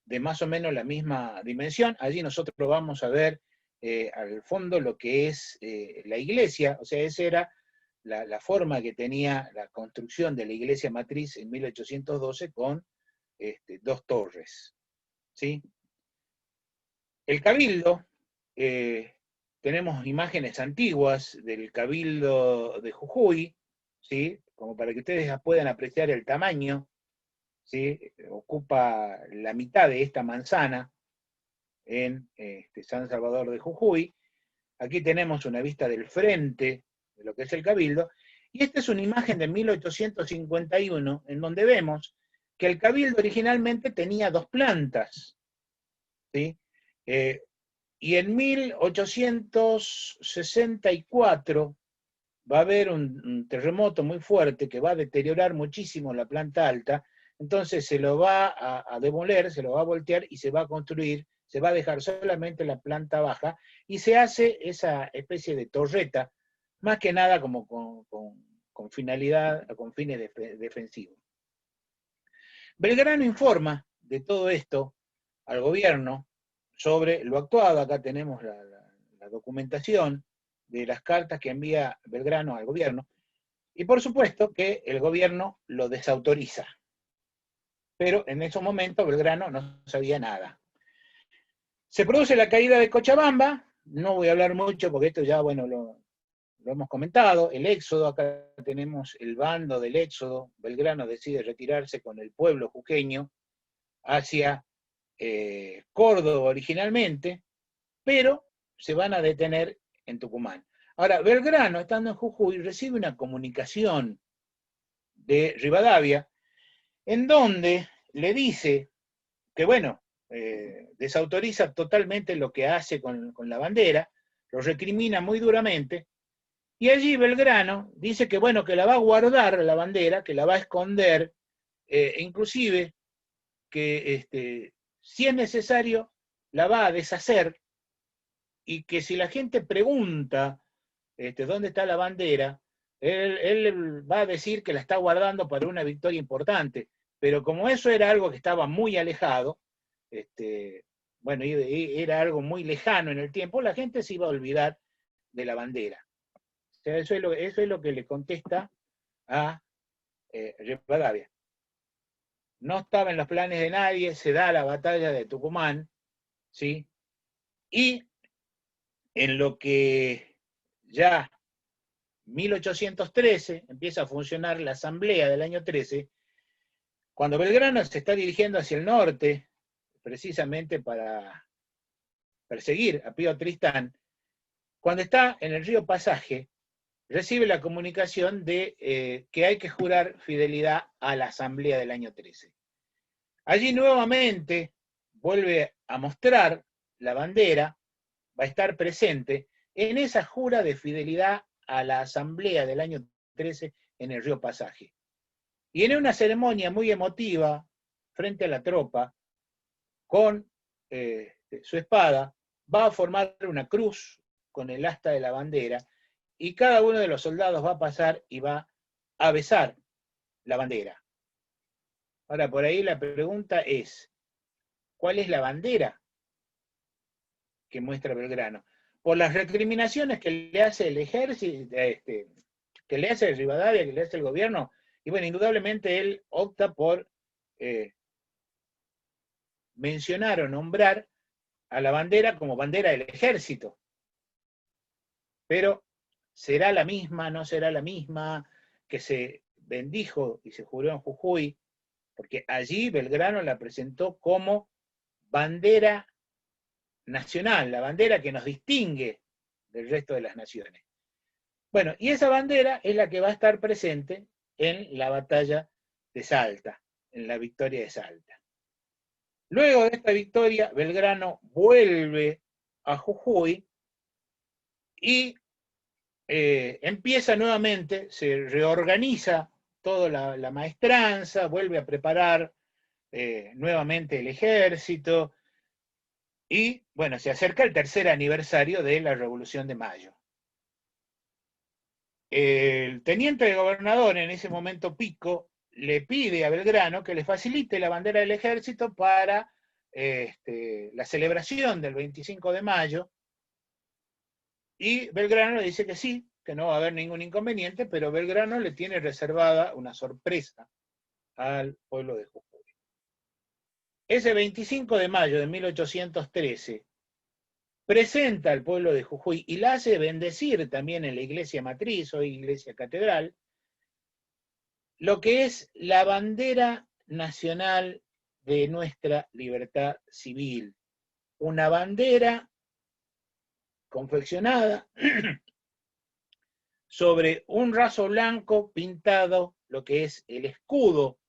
de más o menos la misma dimensión. Allí nosotros vamos a ver al fondo lo que es la iglesia, o sea, esa era la forma que tenía la construcción de la iglesia matriz en 1812 con dos torres. ¿Sí? El cabildo, tenemos imágenes antiguas del cabildo de Jujuy, ¿sí? Como para que ustedes puedan apreciar el tamaño, ¿sí? Ocupa la mitad de esta manzana en San Salvador de Jujuy. Aquí tenemos una vista del frente de lo que es el cabildo, y esta es una imagen de 1851, en donde vemos que el cabildo originalmente tenía dos plantas, ¿sí? Y en 1864 va a haber un terremoto muy fuerte que va a deteriorar muchísimo la planta alta, entonces se lo va a demoler, se lo va a voltear y se va a construir, se va a dejar solamente la planta baja y se hace esa especie de torreta, más que nada como con finalidad, con fines defensivos. Belgrano informa de todo esto al gobierno sobre lo actuado. Acá tenemos la documentación de las cartas que envía Belgrano al gobierno, y por supuesto que el gobierno lo desautoriza. Pero en esos momentos Belgrano no sabía nada. Se produce la caída de Cochabamba, no voy a hablar mucho porque esto ya, bueno, lo hemos comentado, el éxodo, acá tenemos el bando del éxodo, Belgrano decide retirarse con el pueblo jujeño hacia Córdoba originalmente, pero se van a detener en Tucumán. Ahora, Belgrano, estando en Jujuy, recibe una comunicación de Rivadavia, en donde le dice que, bueno, desautoriza totalmente lo que hace con la bandera, lo recrimina muy duramente, y allí Belgrano dice que, bueno, que la va a guardar la bandera, que la va a esconder, inclusive que si es necesario, la va a deshacer, y que si la gente pregunta dónde está la bandera, él va a decir que la está guardando para una victoria importante, pero como eso era algo que estaba muy alejado, bueno, era algo muy lejano en el tiempo, la gente se iba a olvidar de la bandera. O sea, eso es lo que le contesta a Rivadavia. No estaba en los planes de nadie, se da la batalla de Tucumán, ¿sí? Y en lo que ya 1813 empieza a funcionar la asamblea del año 13, cuando Belgrano se está dirigiendo hacia el norte, precisamente para perseguir a Pío Tristán, cuando está en el río Pasaje, recibe la comunicación de que hay que jurar fidelidad a la asamblea del año 13. Allí nuevamente vuelve a mostrar la bandera, va a estar presente en esa jura de fidelidad a la asamblea del año 13 en el río Pasaje. Y en una ceremonia muy emotiva, frente a la tropa, con su espada, va a formar una cruz con el asta de la bandera, y cada uno de los soldados va a pasar y va a besar la bandera. Ahora, por ahí la pregunta es, ¿cuál es la bandera que muestra Belgrano? Por las recriminaciones que le hace el ejército, que le hace Rivadavia, que le hace el gobierno, y bueno, indudablemente él opta por mencionar o nombrar a la bandera como bandera del ejército. Pero ¿será la misma, no será la misma que se bendijo y se juró en Jujuy? Porque allí Belgrano la presentó como bandera nacional, la bandera que nos distingue del resto de las naciones. Bueno, y esa bandera es la que va a estar presente en la batalla de Salta. en la victoria de Salta. Luego de esta victoria, Belgrano vuelve a Jujuy y empieza nuevamente, se reorganiza toda la maestranza, vuelve a preparar nuevamente el ejército, y bueno, se acerca el tercer aniversario de la Revolución de Mayo. El teniente de gobernador, en ese momento Pico, le pide a Belgrano que le facilite la bandera del ejército para la celebración del 25 de mayo, y Belgrano le dice que sí, que no va a haber ningún inconveniente, pero Belgrano le tiene reservada una sorpresa al pueblo de Jujuy. Ese 25 de mayo de 1813, presenta al pueblo de Jujuy y la hace bendecir también en la iglesia matriz, hoy iglesia catedral, lo que es la bandera nacional de nuestra libertad civil. Una bandera confeccionada sobre un raso blanco pintado, lo que es el escudo,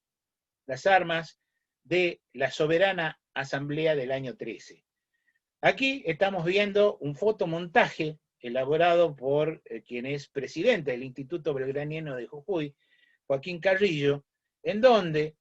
las armas de la soberana asamblea del año 13. Aquí estamos viendo un fotomontaje elaborado por quien es presidente del Instituto Belgraniano de Jujuy, Joaquín Carrillo, en donde,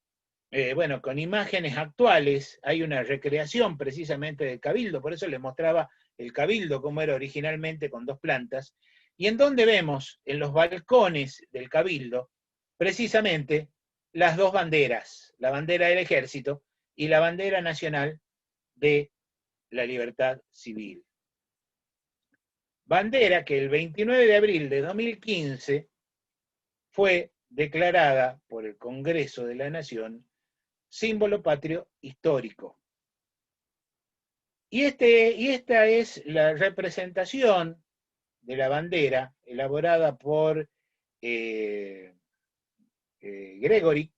bueno, con imágenes actuales hay una recreación precisamente del Cabildo, por eso les mostraba el Cabildo como era originalmente con 2 plantas, y en donde vemos en los balcones del Cabildo precisamente las 2 banderas, la bandera del ejército y la bandera nacional de la libertad civil. Bandera que el 29 de abril de 2015 fue declarada por el Congreso de la Nación símbolo patrio histórico. Y esta es la representación de la bandera elaborada por Gregory,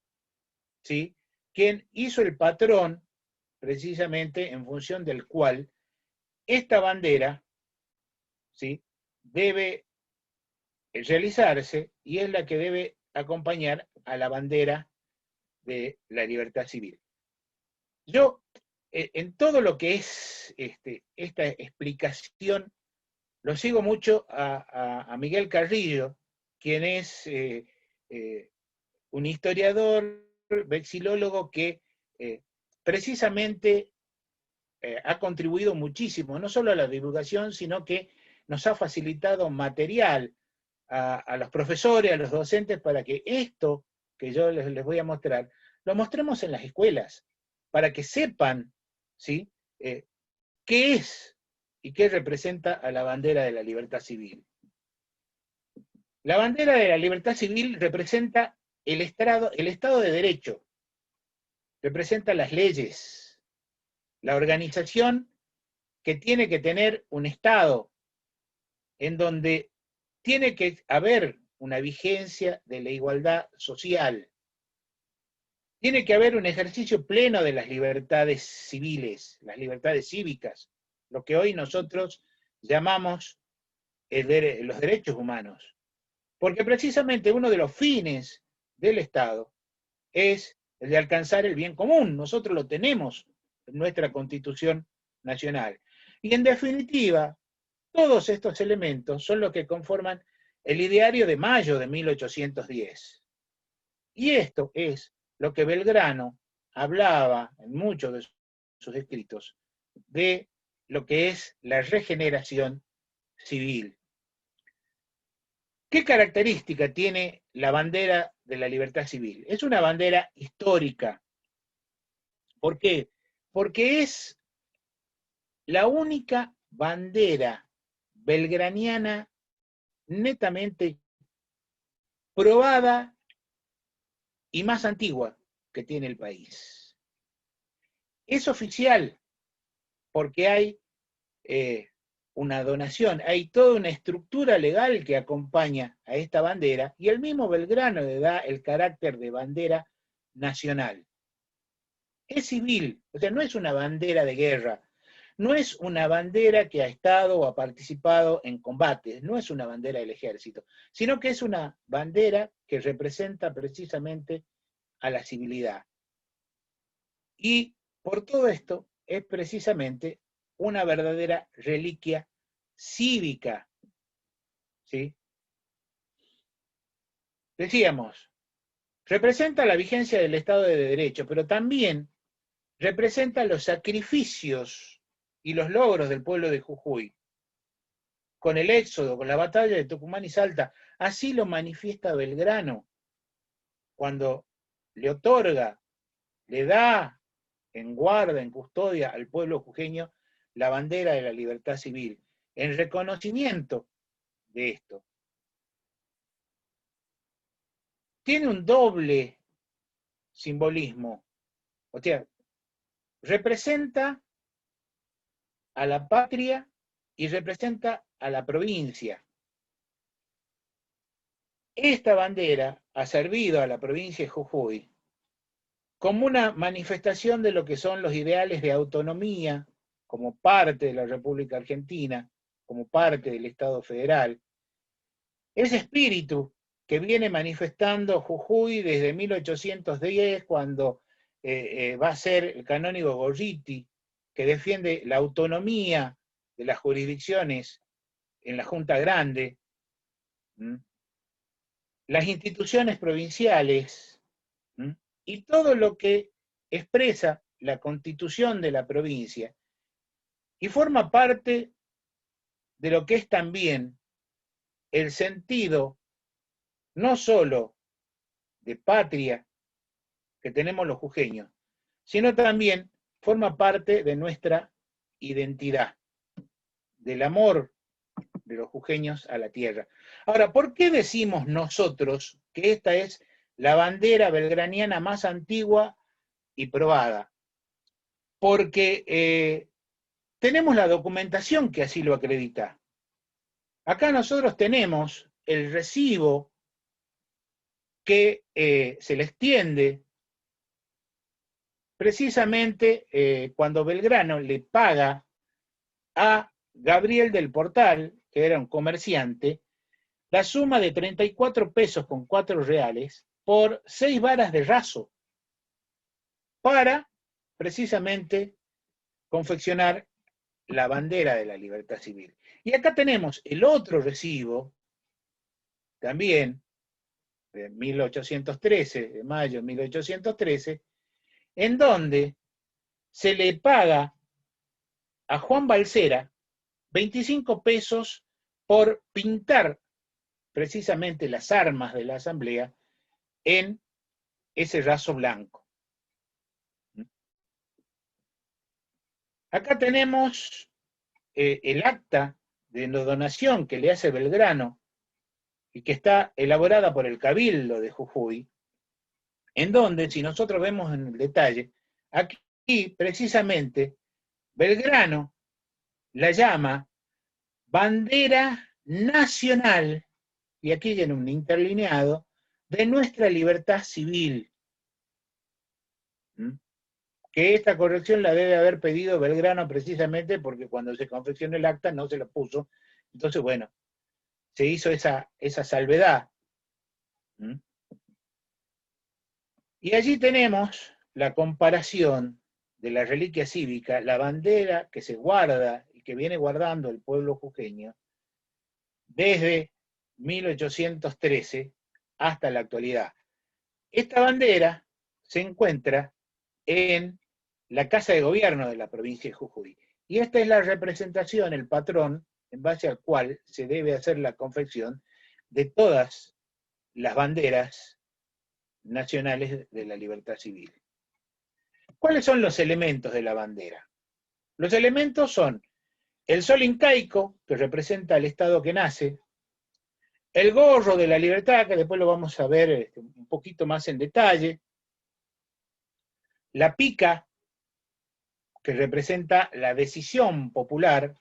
¿sí?, quien hizo el patrón precisamente en función del cual esta bandera, ¿sí?, debe realizarse y es la que debe acompañar a la bandera de la libertad civil. Yo, en todo lo que es esta explicación, lo sigo mucho a Miguel Carrillo, quien es un historiador, vexilólogo que precisamente ha contribuido muchísimo, no solo a la divulgación, sino que nos ha facilitado material a los profesores, a los docentes, para que esto que yo les voy a mostrar, lo mostremos en las escuelas, para que sepan, ¿sí?, qué es y qué representa a la bandera de la libertad civil. La bandera de la libertad civil representa el Estado de Derecho, representa las leyes, la organización que tiene que tener un Estado, en donde tiene que haber una vigencia de la igualdad social, tiene que haber un ejercicio pleno de las libertades civiles, las libertades cívicas, lo que hoy nosotros llamamos los derechos humanos. Porque precisamente uno de los fines del Estado es el de alcanzar el bien común. Nosotros lo tenemos en nuestra Constitución Nacional. Y en definitiva, todos estos elementos son los que conforman el Ideario de Mayo de 1810. Y esto es lo que Belgrano hablaba en muchos de sus escritos, de lo que es la regeneración civil. ¿Qué característica tiene la bandera de la libertad civil? Es una bandera histórica. ¿Por qué? Porque es la única bandera belgraniana netamente probada y más antigua que tiene el país. Es oficial porque hay una donación, hay toda una estructura legal que acompaña a esta bandera, y el mismo Belgrano le da el carácter de bandera nacional. Es civil, o sea, no es una bandera de guerra, no es una bandera que ha estado o ha participado en combates, no es una bandera del ejército, sino que es una bandera que representa precisamente a la civilidad. Y por todo esto es precisamente una verdadera reliquia cívica, ¿sí? Decíamos, representa la vigencia del Estado de Derecho, pero también representa los sacrificios y los logros del pueblo de Jujuy. Con el éxodo, con la batalla de Tucumán y Salta, así lo manifiesta Belgrano, cuando le otorga, le da en guarda, en custodia al pueblo jujeño la bandera de la libertad civil, en reconocimiento de esto. Tiene un doble simbolismo, o sea, representa a la patria y representa a la provincia. Esta bandera ha servido a la provincia de Jujuy como una manifestación de lo que son los ideales de autonomía como parte de la República Argentina, como parte del Estado federal. Ese espíritu que viene manifestando Jujuy desde 1810, cuando va a ser el canónigo Gorriti, que defiende la autonomía de las jurisdicciones en la Junta Grande, las instituciones provinciales, y todo lo que expresa la Constitución de la provincia, y forma parte de lo que es también el sentido no solo de patria que tenemos los jujeños, sino también forma parte de nuestra identidad, del amor de los jujeños a la tierra. Ahora, ¿por qué decimos nosotros que esta es la bandera belgraniana más antigua y probada? Porque tenemos la documentación que así lo acredita. Acá nosotros tenemos el recibo que se le extiende precisamente cuando Belgrano le paga a Gabriel del Portal, que era un comerciante, la suma de 34 pesos con 4 reales por 6 varas de raso para precisamente confeccionar la bandera de la libertad civil. Y acá tenemos el otro recibo, también de 1813, de mayo de 1813, en donde se le paga a Juan Balcera 25 pesos por pintar precisamente las armas de la Asamblea en ese raso blanco. Acá tenemos el acta de donación que le hace Belgrano y que está elaborada por el Cabildo de Jujuy, en donde, si nosotros vemos en el detalle, aquí precisamente Belgrano la llama bandera nacional, y aquí viene un interlineado, de nuestra libertad civil. Que esta corrección la debe haber pedido Belgrano precisamente porque cuando se confeccionó el acta no se la puso. Entonces, bueno, se hizo esa salvedad. Y allí tenemos la comparación de la reliquia cívica, la bandera que se guarda y que viene guardando el pueblo jujeño desde 1813 hasta la actualidad. Esta bandera se encuentra en la Casa de Gobierno de la provincia de Jujuy. Y esta es la representación, el patrón, en base al cual se debe hacer la confección de todas las banderas nacionales de la libertad civil. ¿Cuáles son los elementos de la bandera? Los elementos son el sol incaico, que representa el Estado que nace, el gorro de la libertad, que después lo vamos a ver un poquito más en detalle, la pica, que representa la decisión popular,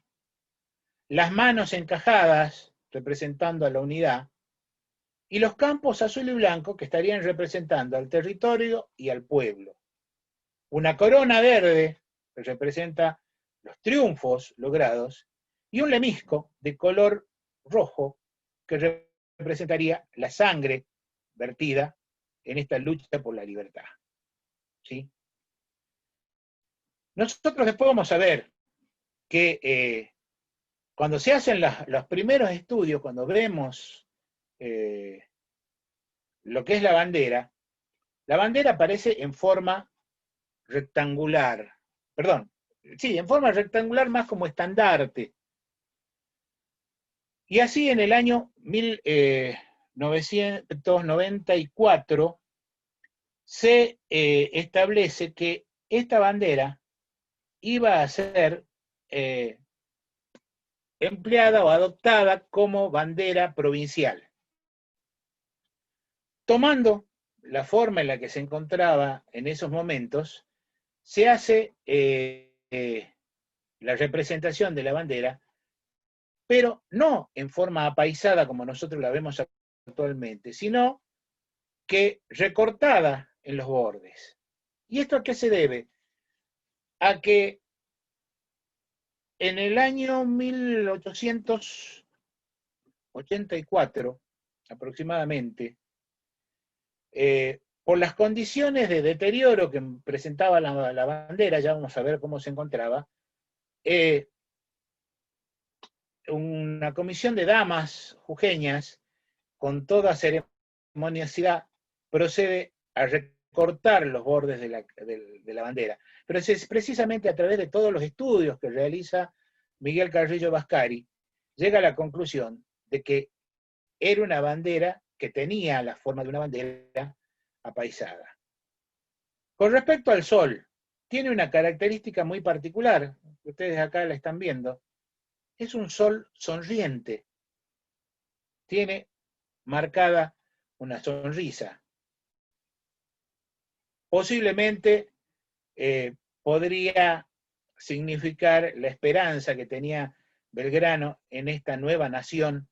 las manos encajadas, representando a la unidad, y los campos azul y blanco, que estarían representando al territorio y al pueblo. Una corona verde, que representa los triunfos logrados, y un lemisco de color rojo, que representaría la sangre vertida en esta lucha por la libertad. ¿Sí? Nosotros después vamos a ver que cuando se hacen los primeros estudios, cuando vemos lo que es la bandera aparece en forma rectangular, perdón, sí, en forma rectangular más como estandarte. Y así en el año 1994 se establece que esta bandera iba a ser empleada o adoptada como bandera provincial. Tomando la forma en la que se encontraba en esos momentos, se hace la representación de la bandera, pero no en forma apaisada como nosotros la vemos actualmente, sino que recortada en los bordes. ¿Y esto a qué se debe? A que en el año 1884, aproximadamente, por las condiciones de deterioro que presentaba la bandera, ya vamos a ver cómo se encontraba, una comisión de damas jujeñas, con toda ceremoniosidad, procede a recortar los bordes de la bandera. Pero es precisamente a través de todos los estudios que realiza Miguel Carrillo Vascari, llega a la conclusión de que era una bandera que tenía la forma de una bandera apaisada. Con respecto al sol, tiene una característica muy particular, que ustedes acá la están viendo. Es un sol sonriente. Tiene marcada una sonrisa. Posiblemente podría significar la esperanza que tenía Belgrano en esta nueva nación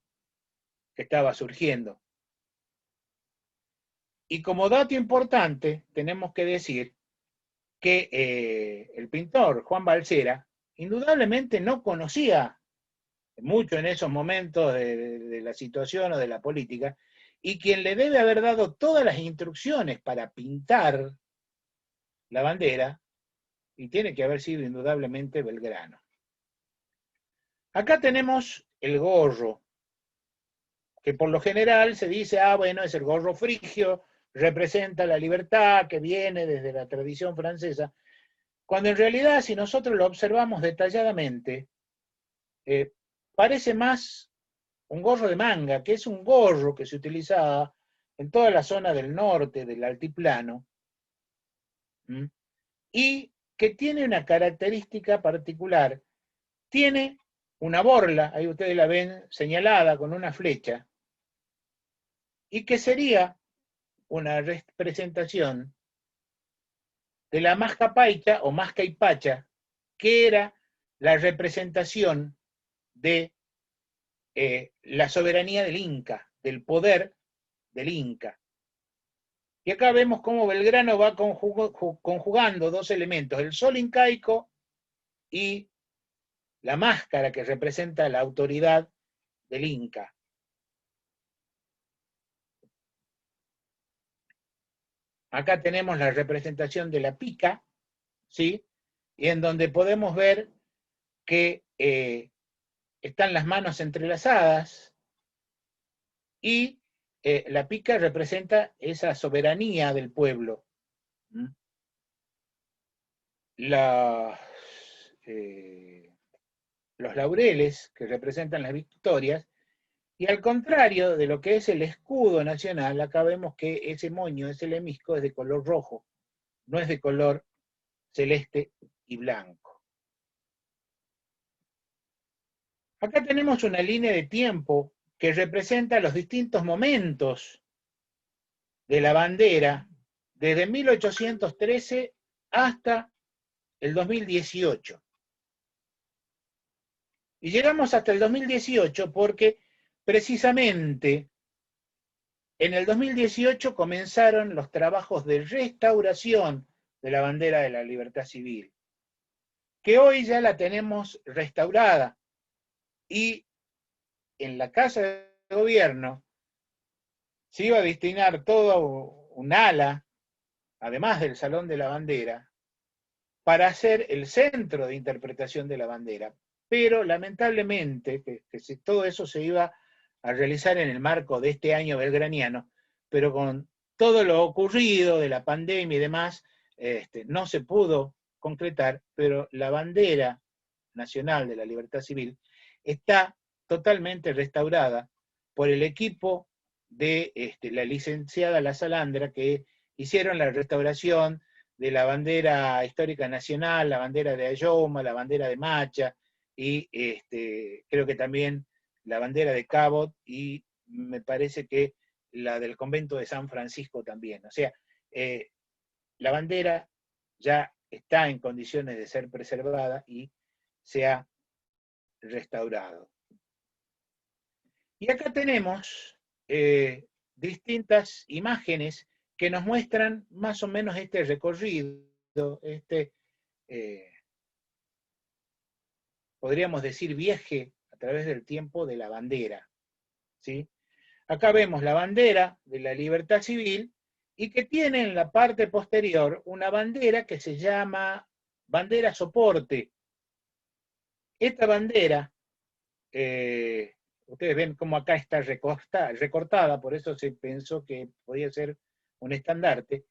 que estaba surgiendo. Y como dato importante, tenemos que decir que el pintor Juan Balsera indudablemente no conocía mucho en esos momentos de la situación o de la política, y quien le debe haber dado todas las instrucciones para pintar la bandera, y tiene que haber sido indudablemente Belgrano. Acá tenemos el gorro, que por lo general se dice, bueno, es el gorro frigio, representa la libertad que viene desde la tradición francesa, cuando en realidad, si nosotros lo observamos detalladamente, parece más un gorro de manga, que es un gorro que se utilizaba en toda la zona del norte del altiplano, y que tiene una característica particular. Tiene una borla, ahí ustedes la ven señalada con una flecha, y que sería una representación de la mascapaicha o mascaipacha, que era la representación de la soberanía del Inca, del poder del Inca. Y acá vemos cómo Belgrano va conjugando dos elementos, el sol incaico y la máscara que representa la autoridad del Inca. Acá tenemos la representación de la pica, ¿sí? Y en donde podemos ver que están las manos entrelazadas, y la pica representa esa soberanía del pueblo. Los laureles, que representan las victorias, y al contrario de lo que es el escudo nacional, acá vemos que ese moño, ese lemisco, es de color rojo, no es de color celeste y blanco. Acá tenemos una línea de tiempo que representa los distintos momentos de la bandera desde 1813 hasta el 2018. Y llegamos hasta el 2018 porque precisamente en el 2018 comenzaron los trabajos de restauración de la bandera de la libertad civil, que hoy ya la tenemos restaurada, y en la Casa de Gobierno se iba a destinar todo un ala, además del Salón de la Bandera, para ser el centro de interpretación de la bandera. Pero lamentablemente, todo eso se iba a realizar en el marco de este año belgraniano, pero con todo lo ocurrido de la pandemia y demás, no se pudo concretar, pero la bandera nacional de la libertad civil está totalmente restaurada por el equipo de la licenciada La Salandra, que hicieron la restauración de la bandera histórica nacional, la bandera de Ayoma, la bandera de Macha, y creo que también la bandera de Cabot, y me parece que la del convento de San Francisco también. O sea, la bandera ya está en condiciones de ser preservada y se ha restaurado. Y acá tenemos distintas imágenes que nos muestran más o menos este recorrido, podríamos decir viaje a través del tiempo de la bandera, ¿sí? Acá vemos la bandera de la libertad civil y que tiene en la parte posterior una bandera que se llama bandera soporte. Esta bandera, ustedes ven cómo acá está recortada, por eso se pensó que podía ser un estandarte,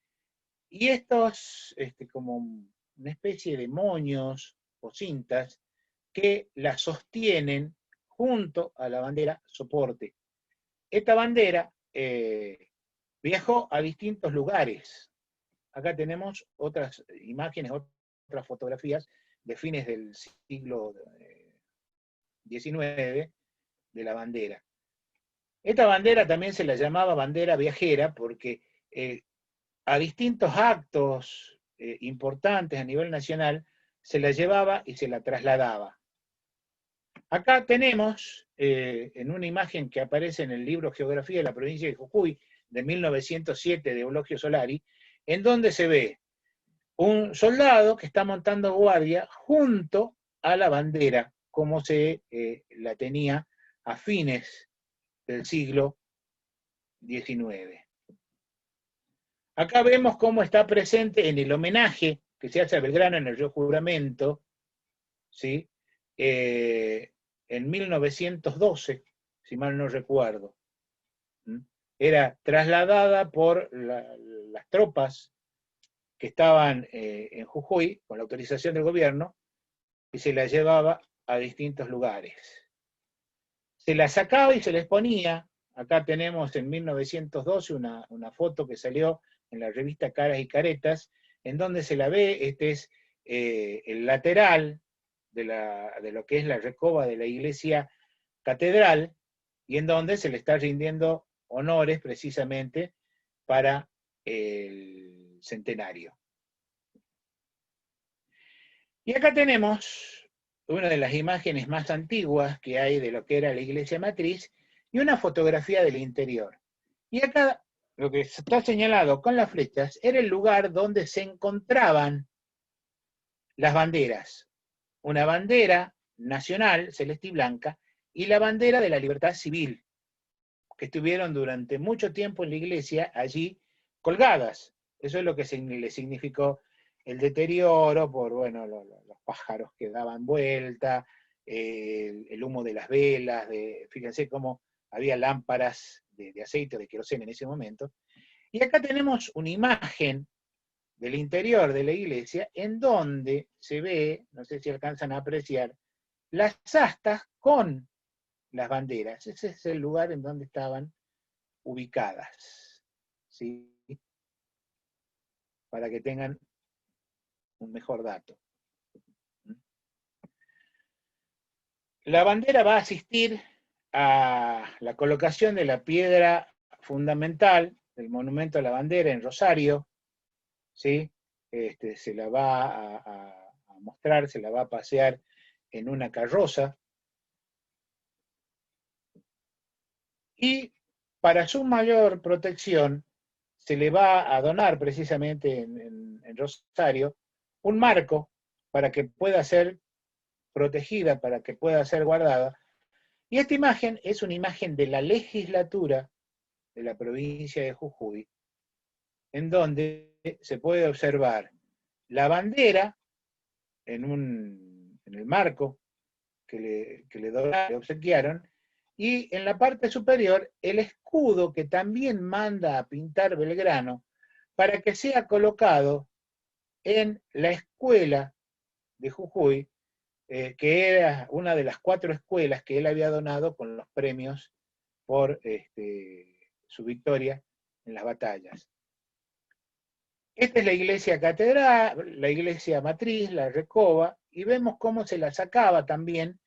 y estos como una especie de moños o cintas que la sostienen junto a la bandera soporte. Esta bandera viajó a distintos lugares. Acá tenemos otras imágenes, otras fotografías de fines del siglo XIX de la bandera. Esta bandera también se la llamaba bandera viajera porque a distintos actos importantes a nivel nacional se la llevaba y se la trasladaba. Acá tenemos, en una imagen que aparece en el libro Geografía de la provincia de Jujuy, de 1907, de Eulogio Solari, en donde se ve un soldado que está montando guardia junto a la bandera, como se la tenía a fines del siglo XIX. Acá vemos cómo está presente en el homenaje que se hace a Belgrano en el Río Juramento, ¿sí? En 1912, si mal no recuerdo. Era trasladada por las tropas que estaban en Jujuy, con la autorización del gobierno, y se la llevaba a distintos lugares. Se la sacaba y se les ponía. Acá tenemos en 1912 una foto que salió en la revista Caras y Caretas, en donde se la ve. Este es el lateral de lo que es la recoba de la iglesia catedral, y en donde se le está rindiendo honores precisamente para el centenario. Y acá tenemos una de las imágenes más antiguas que hay de lo que era la iglesia matriz, y una fotografía del interior. Y acá lo que está señalado con las flechas era el lugar donde se encontraban las banderas. Una bandera nacional, celeste y blanca, y la bandera de la libertad civil, que estuvieron durante mucho tiempo en la iglesia allí colgadas. Eso es lo que le significó el deterioro por, bueno, los pájaros que daban vuelta, el humo de las velas, fíjense cómo había lámparas de aceite o de queroseno en ese momento. Y acá tenemos una imagen del interior de la iglesia en donde se ve, no sé si alcanzan a apreciar, las astas con las banderas. Ese es el lugar en donde estaban ubicadas, ¿sí? Para que tengan un mejor dato. La bandera va a asistir a la colocación de la piedra fundamental del monumento a la bandera en Rosario, ¿sí? Se la va a mostrar, se la va a pasear en una carroza, y para su mayor protección se le va a donar precisamente en Rosario un marco para que pueda ser protegida, para que pueda ser guardada. Y esta imagen es una imagen de la legislatura de la provincia de Jujuy, en donde se puede observar la bandera en el marco que le obsequiaron, y en la parte superior el escudo que también manda a pintar Belgrano para que sea colocado en la escuela de Jujuy, que era una de las 4 escuelas que él había donado con los premios por su victoria en las batallas. Esta es la iglesia catedral, la iglesia matriz, la Recoba, y vemos cómo se la sacaba también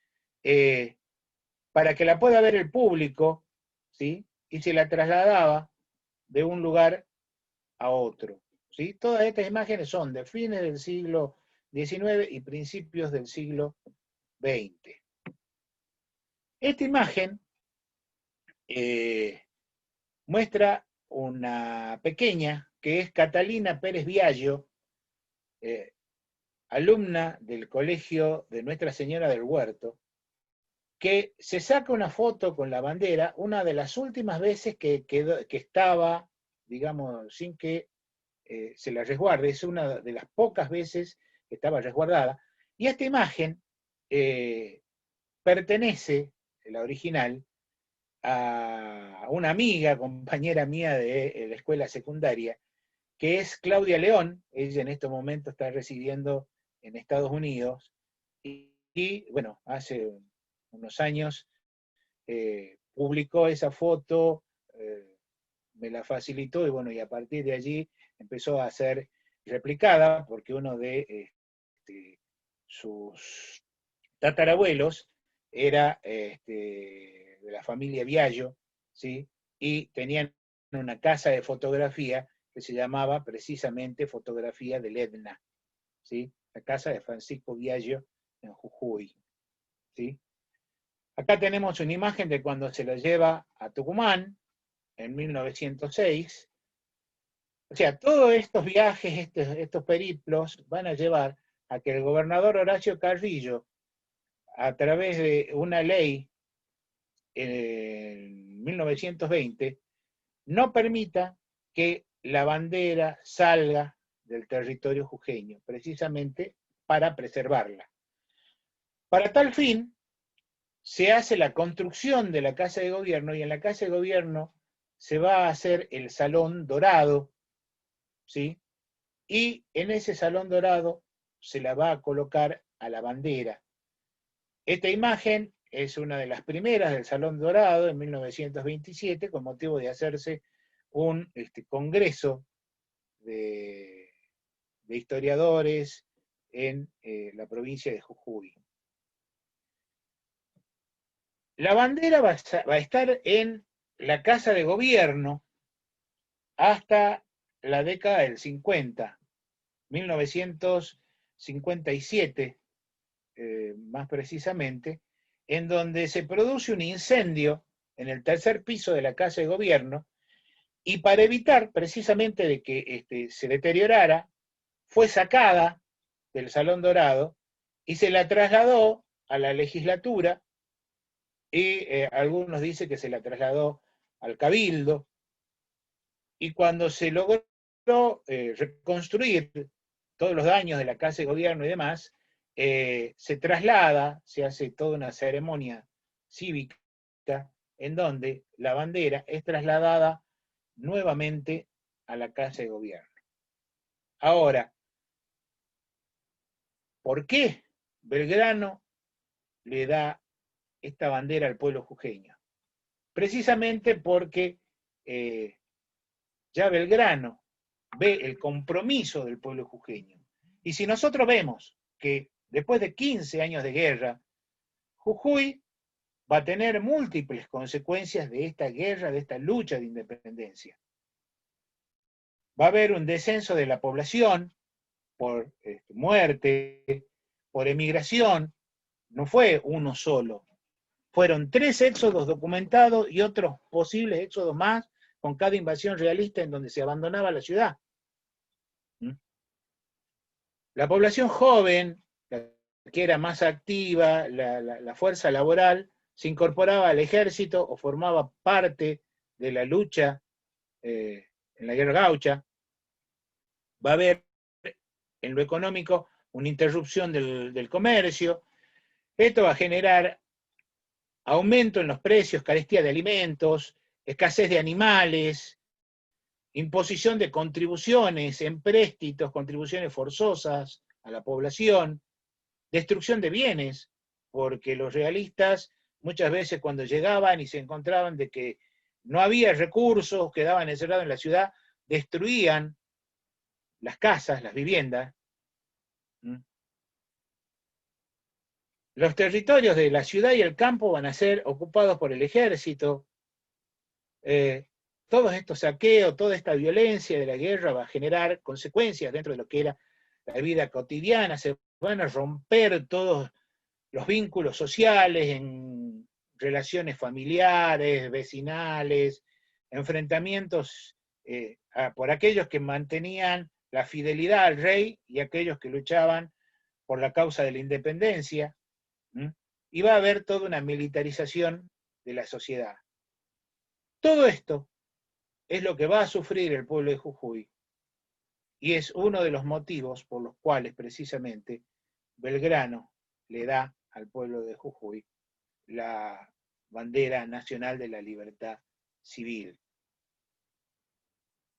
para que la pueda ver el público, ¿sí? Y se la trasladaba de un lugar a otro, ¿sí? Todas estas imágenes son de fines del siglo XIX y principios del siglo XX. Esta imagen muestra una pequeña que es Catalina Pérez Viallo, alumna del colegio de Nuestra Señora del Huerto, que se saca una foto con la bandera, una de las últimas veces que estaba, digamos, sin que se la resguarde, es una de las pocas veces que estaba resguardada, y esta imagen pertenece, la original, a una amiga, compañera mía de la escuela secundaria, que es Claudia León. Ella en este momento está residiendo en Estados Unidos, y bueno, hace unos años publicó esa foto, me la facilitó, y bueno, y a partir de allí empezó a ser replicada, porque uno de sus tatarabuelos era de la familia Viallo, ¿sí? Y tenían una casa de fotografía que se llamaba precisamente Fotografía del Etna, ¿sí? La casa de Francisco Viallo en Jujuy, ¿sí? Acá tenemos una imagen de cuando se la lleva a Tucumán en 1906. O sea, todos estos viajes, estos periplos, van a llevar a que el gobernador Horacio Carrillo, a través de una ley en 1920, no permita que la bandera salga del territorio jujeño, precisamente para preservarla. Para tal fin, se hace la construcción de la Casa de Gobierno, y en la Casa de Gobierno se va a hacer el Salón Dorado, ¿sí? Y en ese Salón Dorado se la va a colocar a la bandera. Esta imagen es una de las primeras del Salón Dorado en 1927, con motivo de hacerse un congreso de historiadores en la provincia de Jujuy. La bandera va a estar en la Casa de Gobierno hasta la década del 50, 1957, más precisamente, en donde se produce un incendio en el tercer piso de la Casa de Gobierno, y para evitar precisamente de que se deteriorara, fue sacada del Salón Dorado y se la trasladó a la legislatura, y algunos dicen que se la trasladó al Cabildo, y cuando se logró reconstruir todos los daños de la Casa de Gobierno y demás, se traslada, se hace toda una ceremonia cívica en donde la bandera es trasladada nuevamente a la Casa de Gobierno. Ahora, ¿por qué Belgrano le da esta bandera al pueblo jujeño? Precisamente porque ya Belgrano ve el compromiso del pueblo jujeño. Y si nosotros vemos que después de 15 años de guerra, Jujuy va a tener múltiples consecuencias de esta guerra, de esta lucha de independencia. Va a haber un descenso de la población por muerte, por emigración. No fue uno solo. Fueron 3 éxodos documentados y otros posibles éxodos más con cada invasión realista en donde se abandonaba la ciudad. La población joven, la que era más activa, la fuerza laboral, se incorporaba al ejército o formaba parte de la lucha en la guerra gaucha. Va a haber en lo económico una interrupción del comercio. Esto va a generar aumento en los precios, carestía de alimentos, escasez de animales, imposición de contribuciones, empréstitos, contribuciones forzosas a la población, destrucción de bienes, porque los realistas muchas veces cuando llegaban y se encontraban de que no había recursos, quedaban encerrados en la ciudad, destruían las casas, las viviendas. Los territorios de la ciudad y el campo van a ser ocupados por el ejército. Todos estos saqueos, toda esta violencia de la guerra va a generar consecuencias dentro de lo que era la vida cotidiana. Se van a romper todos los vínculos sociales en relaciones familiares, vecinales, enfrentamientos por aquellos que mantenían la fidelidad al rey y aquellos que luchaban por la causa de la independencia. Y va a haber toda una militarización de la sociedad. Todo esto es lo que va a sufrir el pueblo de Jujuy, y es uno de los motivos por los cuales precisamente Belgrano le da al pueblo de Jujuy la bandera nacional de la libertad civil.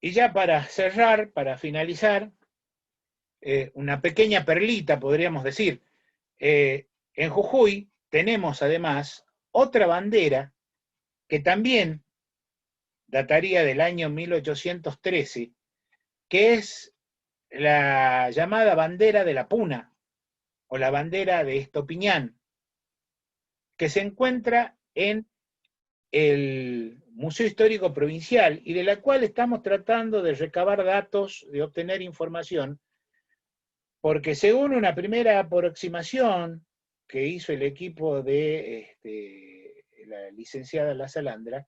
Y ya para cerrar, para finalizar, una pequeña perlita, podríamos decir. En Jujuy tenemos además otra bandera que también dataría del año 1813, que es la llamada bandera de la Puna, o la bandera de Estopiñán, que se encuentra en el Museo Histórico Provincial, y de la cual estamos tratando de recabar datos, de obtener información, porque según una primera aproximación que hizo el equipo de la licenciada La Salandra,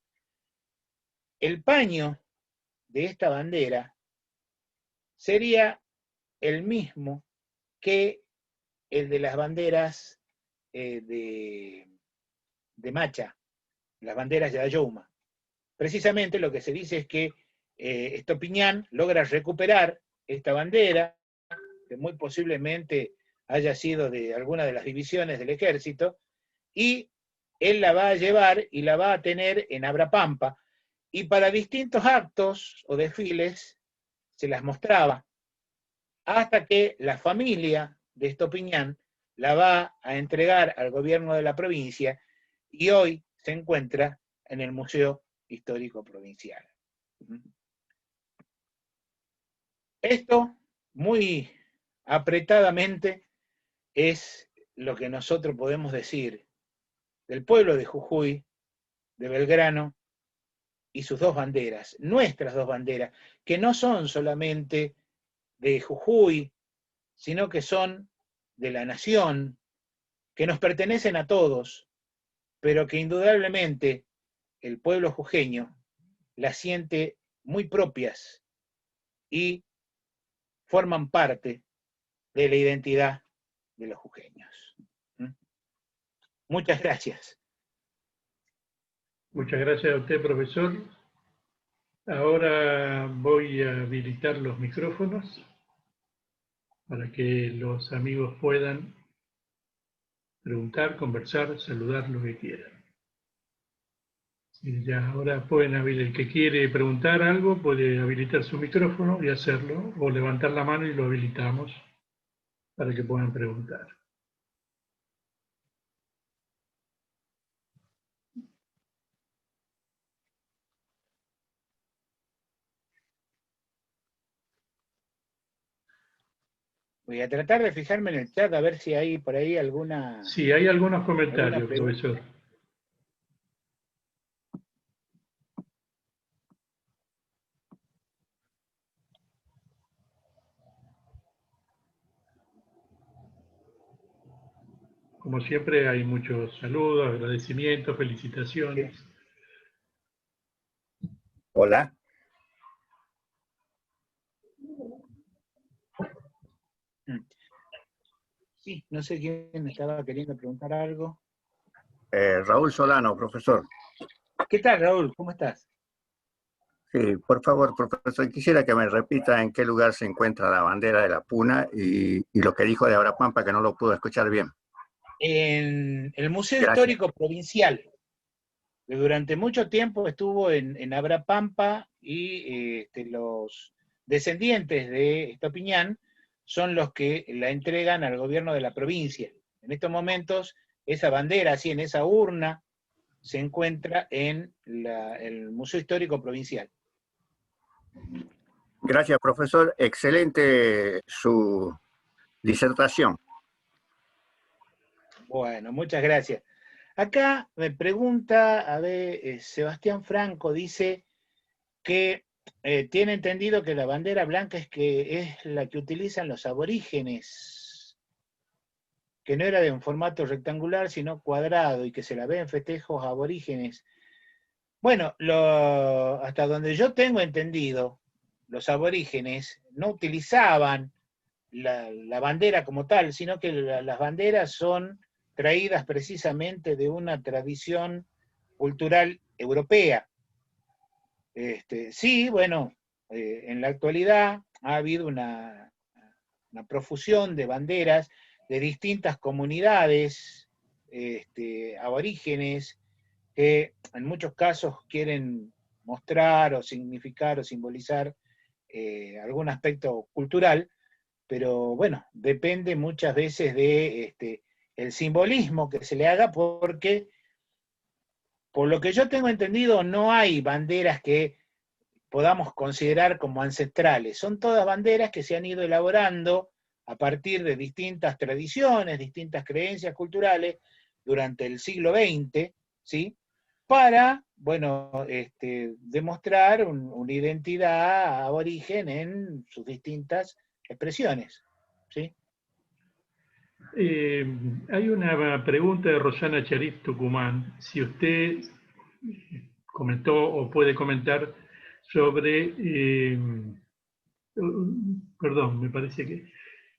el paño de esta bandera sería el mismo que el de las banderas de Macha, las banderas de Ayohuma. Precisamente lo que se dice es que Estopiñán logra recuperar esta bandera, que muy posiblemente haya sido de alguna de las divisiones del ejército, y él la va a llevar y la va a tener en Abrapampa, y para distintos actos o desfiles se las mostraba, hasta que la familia de Estopiñán la va a entregar al gobierno de la provincia, y hoy se encuentra en el Museo Histórico Provincial. Esto, muy apretadamente, es lo que nosotros podemos decir del pueblo de Jujuy, de Belgrano, y sus dos banderas, nuestras dos banderas, que no son solamente de Jujuy, sino que son de la nación, que nos pertenecen a todos, pero que indudablemente el pueblo jujeño las siente muy propias y forman parte de la identidad de los jujeños. Muchas gracias. Muchas gracias a usted, profesor. Ahora voy a habilitar los micrófonos para que los amigos puedan preguntar, conversar, saludar, lo que quieran. Y ya ahora pueden habilitar, el que quiere preguntar algo puede habilitar su micrófono y hacerlo, o levantar la mano y lo habilitamos para que puedan preguntar. Voy a tratar de fijarme en el chat a ver si hay por ahí alguna... Sí, hay algunos comentarios, profesor. Como siempre hay muchos saludos, agradecimientos, felicitaciones. Hola. Sí, no sé quién estaba queriendo preguntar algo. Raúl Solano, profesor. ¿Qué tal, Raúl? ¿Cómo estás? Sí, por favor, profesor, quisiera que me repita en qué lugar se encuentra la bandera de la Puna y lo que dijo de Abrapampa, que no lo pudo escuchar bien. En el Museo Gracias. Histórico Provincial, que durante mucho tiempo estuvo en Abrapampa, y los descendientes de Estopiñán son los que la entregan al gobierno de la provincia. En estos momentos, esa bandera, así en esa urna, se encuentra en el Museo Histórico Provincial. Gracias, profesor. Excelente su disertación. Bueno, muchas gracias. Acá me pregunta, a ver, Sebastián Franco dice que tiene entendido que la bandera blanca es la que utilizan los aborígenes, que no era de un formato rectangular, sino cuadrado, y que se la ve en festejos aborígenes. Bueno, hasta donde yo tengo entendido, los aborígenes no utilizaban la bandera como tal, sino que las banderas son traídas precisamente de una tradición cultural europea. Sí, bueno, en la actualidad ha habido una profusión de banderas de distintas comunidades aborígenes, que en muchos casos quieren mostrar o significar o simbolizar algún aspecto cultural, pero bueno, depende muchas veces de el simbolismo que se le haga, porque por lo que yo tengo entendido no hay banderas que podamos considerar como ancestrales, son todas banderas que se han ido elaborando a partir de distintas tradiciones, distintas creencias culturales durante el siglo XX, ¿sí? Para, bueno, demostrar una identidad aborigen en sus distintas expresiones, ¿sí? Hay una pregunta de Rosana Charif Tucumán. Si usted comentó o puede comentar sobre, perdón, me parece que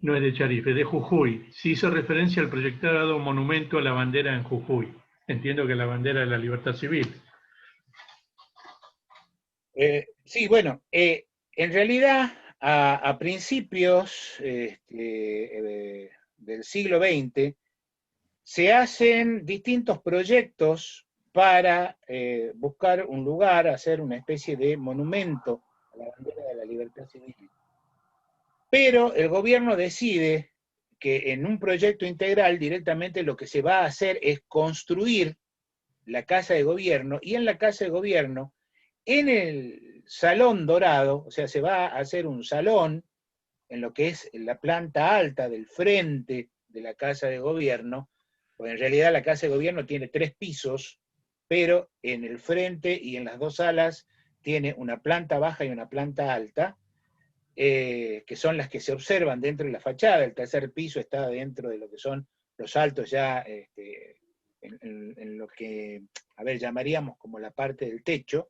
no es de Charif, es de Jujuy. Si hizo referencia al proyectado monumento a la bandera en Jujuy. Entiendo que la bandera de la libertad civil. Sí, bueno, en realidad a principios del siglo XX se hacen distintos proyectos para buscar un lugar, hacer una especie de monumento a la bandera de la libertad civil. Pero el gobierno decide que en un proyecto integral directamente lo que se va a hacer es construir la Casa de Gobierno, y en la Casa de Gobierno, en el Salón Dorado, o sea, se va a hacer un salón en lo que es la planta alta del frente de la Casa de Gobierno, pues en realidad la Casa de Gobierno tiene 3 pisos, pero en el frente y en las 2 salas tiene una planta baja y una planta alta, que son las que se observan dentro de la fachada. El tercer piso está dentro de lo que son los altos ya, en lo que, a ver, llamaríamos como la parte del techo.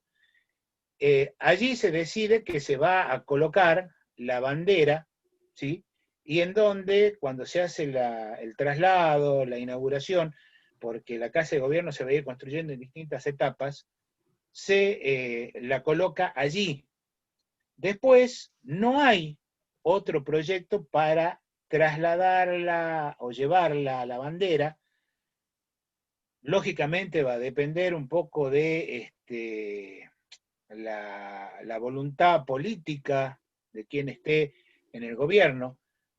Allí se decide que se va a colocar la bandera, ¿sí? Y en donde, cuando se hace el traslado, la inauguración, porque la Casa de Gobierno se va a ir construyendo en distintas etapas, se la coloca allí. Después, no hay otro proyecto para trasladarla o llevarla a la bandera. Lógicamente va a depender un poco de la voluntad política de quien esté en el gobierno,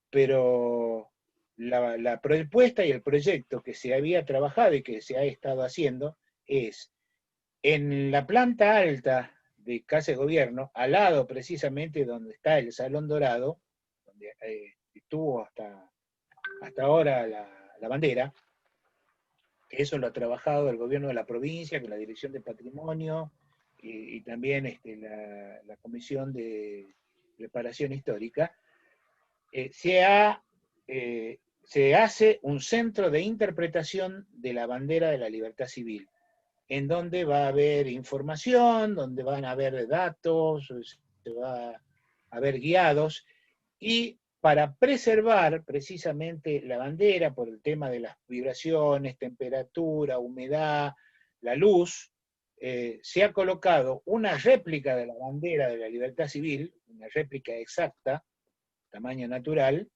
pero la propuesta y el proyecto que se había trabajado y que se ha estado haciendo es en la planta alta de Casa de Gobierno, al lado precisamente donde está el Salón Dorado, donde estuvo hasta ahora la bandera, que eso lo ha trabajado el gobierno de la provincia con la Dirección de Patrimonio y también la Comisión de Reparación Histórica. Se hace un centro de interpretación de la bandera de la libertad civil, en donde va a haber información, donde van a haber datos, se va a haber guiados, y para preservar precisamente la bandera por el tema de las vibraciones, temperatura, humedad, la luz, se ha colocado una réplica de la bandera de la Libertad Civil, una réplica exacta, tamaño natural,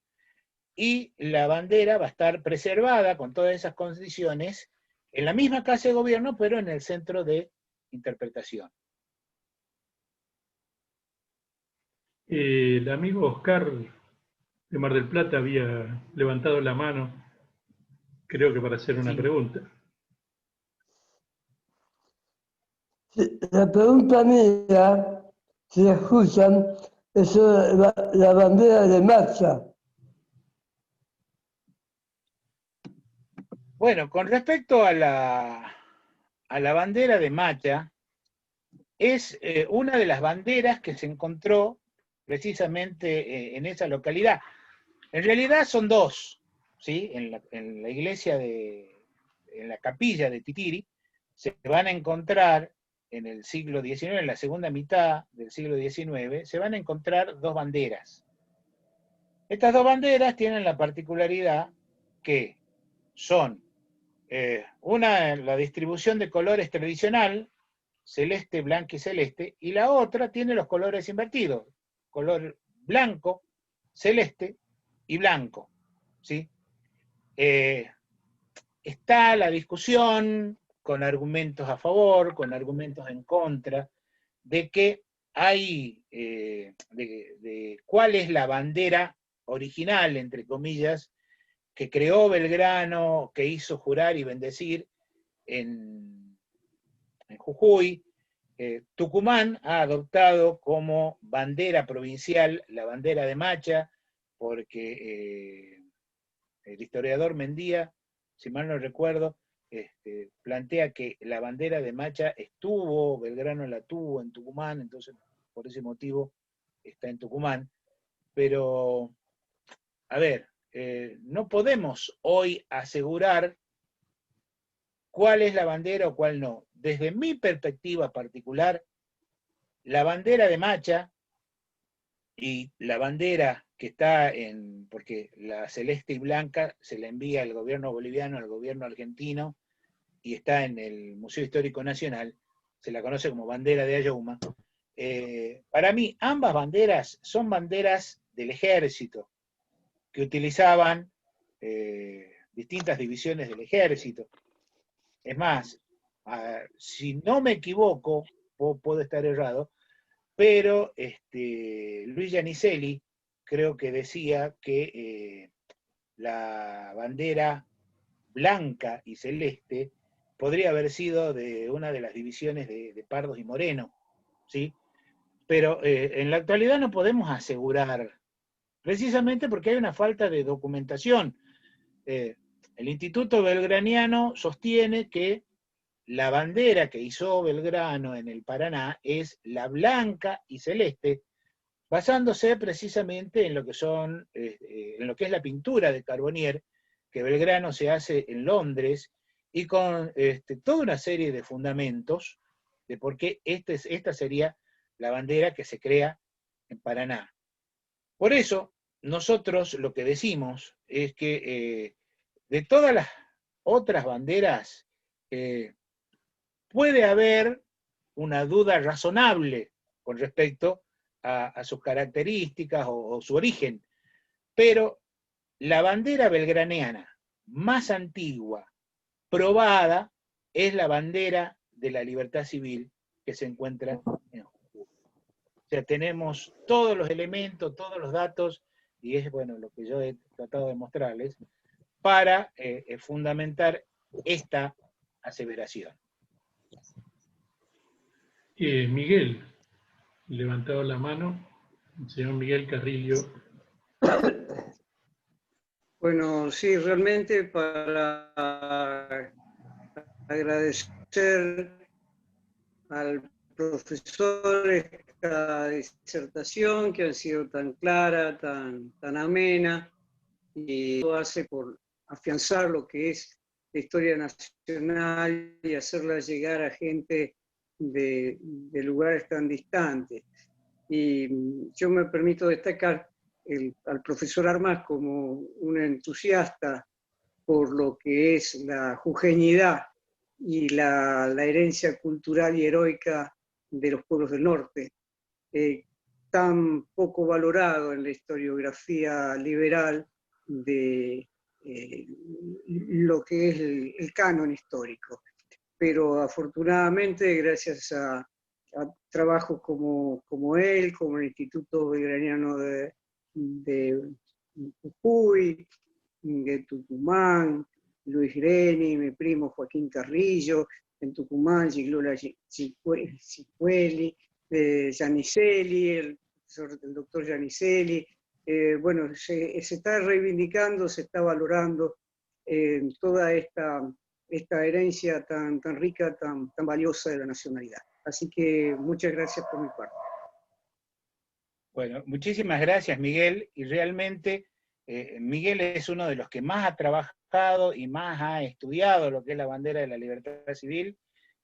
y la bandera va a estar preservada con todas esas condiciones en la misma Casa de Gobierno, pero en el centro de interpretación. El amigo Oscar de Mar del Plata había levantado la mano, creo que para hacer una pregunta. La pregunta mía, si la escuchan, es sobre la bandera de Macha. Bueno, con respecto a la bandera de Macha, es una de las banderas que se encontró precisamente en esa localidad. En realidad son dos, ¿sí? En la iglesia en la capilla de Titiri, se van a encontrar en el siglo XIX, en la segunda mitad del siglo XIX, se van a encontrar dos banderas. Estas dos banderas tienen la particularidad que son una, la distribución de colores tradicional, celeste, blanco y celeste, y la otra tiene los colores invertidos, color blanco, celeste y blanco, ¿sí? Está la discusión con argumentos a favor, con argumentos en contra, de que hay, de cuál es la bandera original, entre comillas, que creó Belgrano, que hizo jurar y bendecir en Jujuy. Tucumán ha adoptado como bandera provincial la bandera de Macha, porque el historiador Mendía, si mal no recuerdo, plantea que la bandera de Macha estuvo, Belgrano la tuvo en Tucumán, entonces por ese motivo está en Tucumán. Pero, a ver, no podemos hoy asegurar cuál es la bandera o cuál no. Desde mi perspectiva particular, la bandera de Macha y la bandera que está porque la celeste y blanca se la envía al gobierno boliviano, al gobierno argentino, y está en el Museo Histórico Nacional, se la conoce como bandera de Ayohuma. Para mí, ambas banderas son banderas del ejército, que utilizaban distintas divisiones del ejército. Es más, si no me equivoco, puedo estar errado, pero Luis Giannicelli creo que decía que la bandera blanca y celeste podría haber sido de una de las divisiones de Pardos y Moreno, ¿sí? Pero en la actualidad no podemos asegurar, precisamente porque hay una falta de documentación. El Instituto Belgraniano sostiene que la bandera que hizo Belgrano en el Paraná es la blanca y celeste, basándose precisamente en lo que en lo que es la pintura de Carbonnier, que Belgrano se hace en Londres, y con toda una serie de fundamentos de por qué esta sería la bandera que se crea en Paraná. Por eso, nosotros lo que decimos es que de todas las otras banderas, puede haber una duda razonable con respecto a sus características o su origen, pero la bandera belgraniana más antigua, probada, es la bandera de la Libertad Civil que se encuentra en Jujuy. O sea, tenemos todos los elementos, todos los datos, y es bueno lo que yo he tratado de mostrarles, para fundamentar esta aseveración. Miguel, levantado la mano, el señor Miguel Carrillo. Bueno, sí, realmente para agradecer al profesor esta disertación que ha sido tan clara, tan amena, y lo hace por afianzar lo que es la historia nacional y hacerla llegar a gente de lugares tan distantes. Y yo me permito destacar al profesor Armas como un entusiasta por lo que es la jujeñidad y la herencia cultural y heroica de los pueblos del norte, tan poco valorado en la historiografía liberal de lo que es el canon histórico. Pero afortunadamente, gracias a trabajos como él, como el Instituto Belgraniano de Jujuy, de Tucumán, Luis Greni, mi primo Joaquín Carrillo, en Tucumán, Gigliola Cicueli, Giannicelli, el doctor Giannicelli. Bueno, se está reivindicando, se está valorando toda esta herencia tan rica, tan valiosa de la nacionalidad. Así que muchas gracias por mi parte. Bueno, muchísimas gracias, Miguel, y realmente Miguel es uno de los que más ha trabajado y más ha estudiado lo que es la bandera de la libertad civil,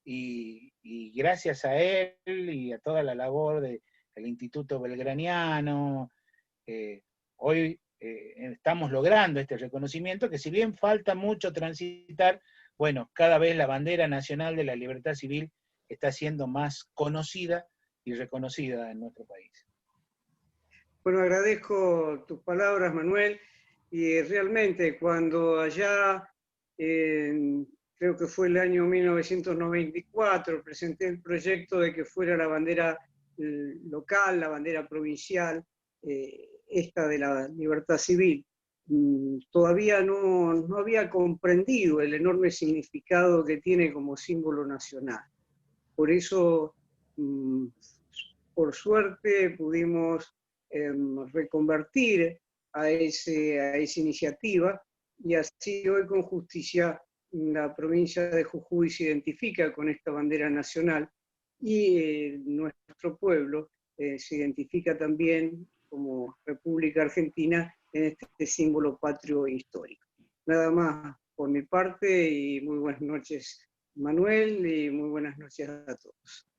y gracias a él y a toda la labor del Instituto Belgraniano, hoy estamos logrando este reconocimiento, que si bien falta mucho transitar, bueno, cada vez la bandera nacional de la libertad civil está siendo más conocida y reconocida en nuestro país. Bueno, agradezco tus palabras, Manuel, y realmente cuando allá, creo que fue el año 1994, presenté el proyecto de que fuera la bandera local, la bandera provincial, esta de la libertad civil. Todavía no había comprendido el enorme significado que tiene como símbolo nacional. Por eso, por suerte, pudimos reconvertir a esa iniciativa, y así hoy con justicia la provincia de Jujuy se identifica con esta bandera nacional, y nuestro pueblo se identifica también como República Argentina en este símbolo patrio e histórico. Nada más por mi parte, y muy buenas noches, Manuel, y muy buenas noches a todos.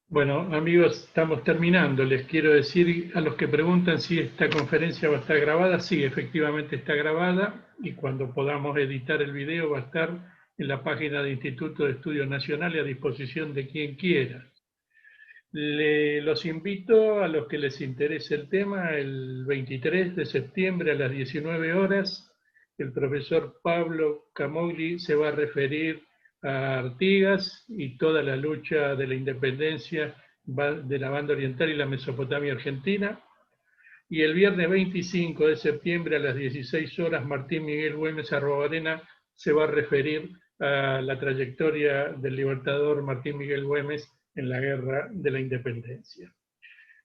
Bueno, amigos, estamos terminando. Les quiero decir a los que preguntan si esta conferencia va a estar grabada. Sí, efectivamente está grabada, y cuando podamos editar el video va a estar en la página del Instituto de Estudios Nacionales a disposición de quien quiera. Los invito a los que les interese el tema, el 23 de septiembre a las 19 horas, el profesor Pablo Camogli se va a referir a Artigas y toda la lucha de la independencia de la banda oriental y la Mesopotamia argentina. Y el viernes 25 de septiembre a las 16 horas, Martín Miguel Güemes Arbobarena se va a referir a la trayectoria del libertador Martín Miguel Güemes en la Guerra de la Independencia.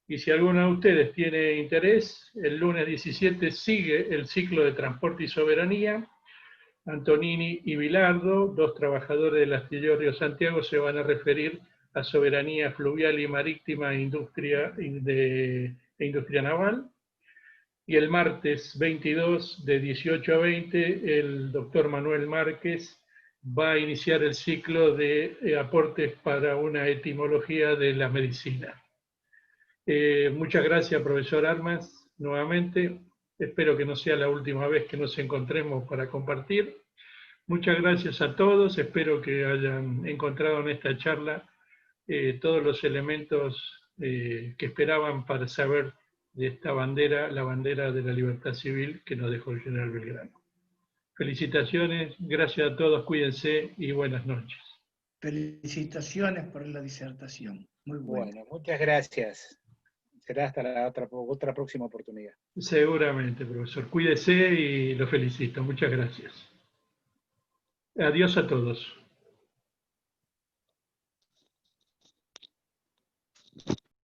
Y si alguno de ustedes tiene interés, el lunes 17 sigue el ciclo de Transporte y Soberanía. Antonini y Bilardo, dos trabajadores del astillero Río Santiago, se van a referir a soberanía fluvial y marítima e industria naval. Y el martes 22, de 18 a 20, el doctor Manuel Márquez va a iniciar el ciclo de aportes para una etimología de la medicina. Muchas gracias, profesor Armas, nuevamente. Espero que no sea la última vez que nos encontremos para compartir. Muchas gracias a todos. Espero que hayan encontrado en esta charla todos los elementos que esperaban para saber de esta bandera, la bandera de la libertad civil que nos dejó el general Belgrano. Felicitaciones, gracias a todos, cuídense y buenas noches. Felicitaciones por la disertación. Muy bueno. Bueno, muchas gracias. Será hasta la otra próxima oportunidad. Seguramente, profesor. Cuídese y lo felicito. Muchas gracias. Adiós a todos.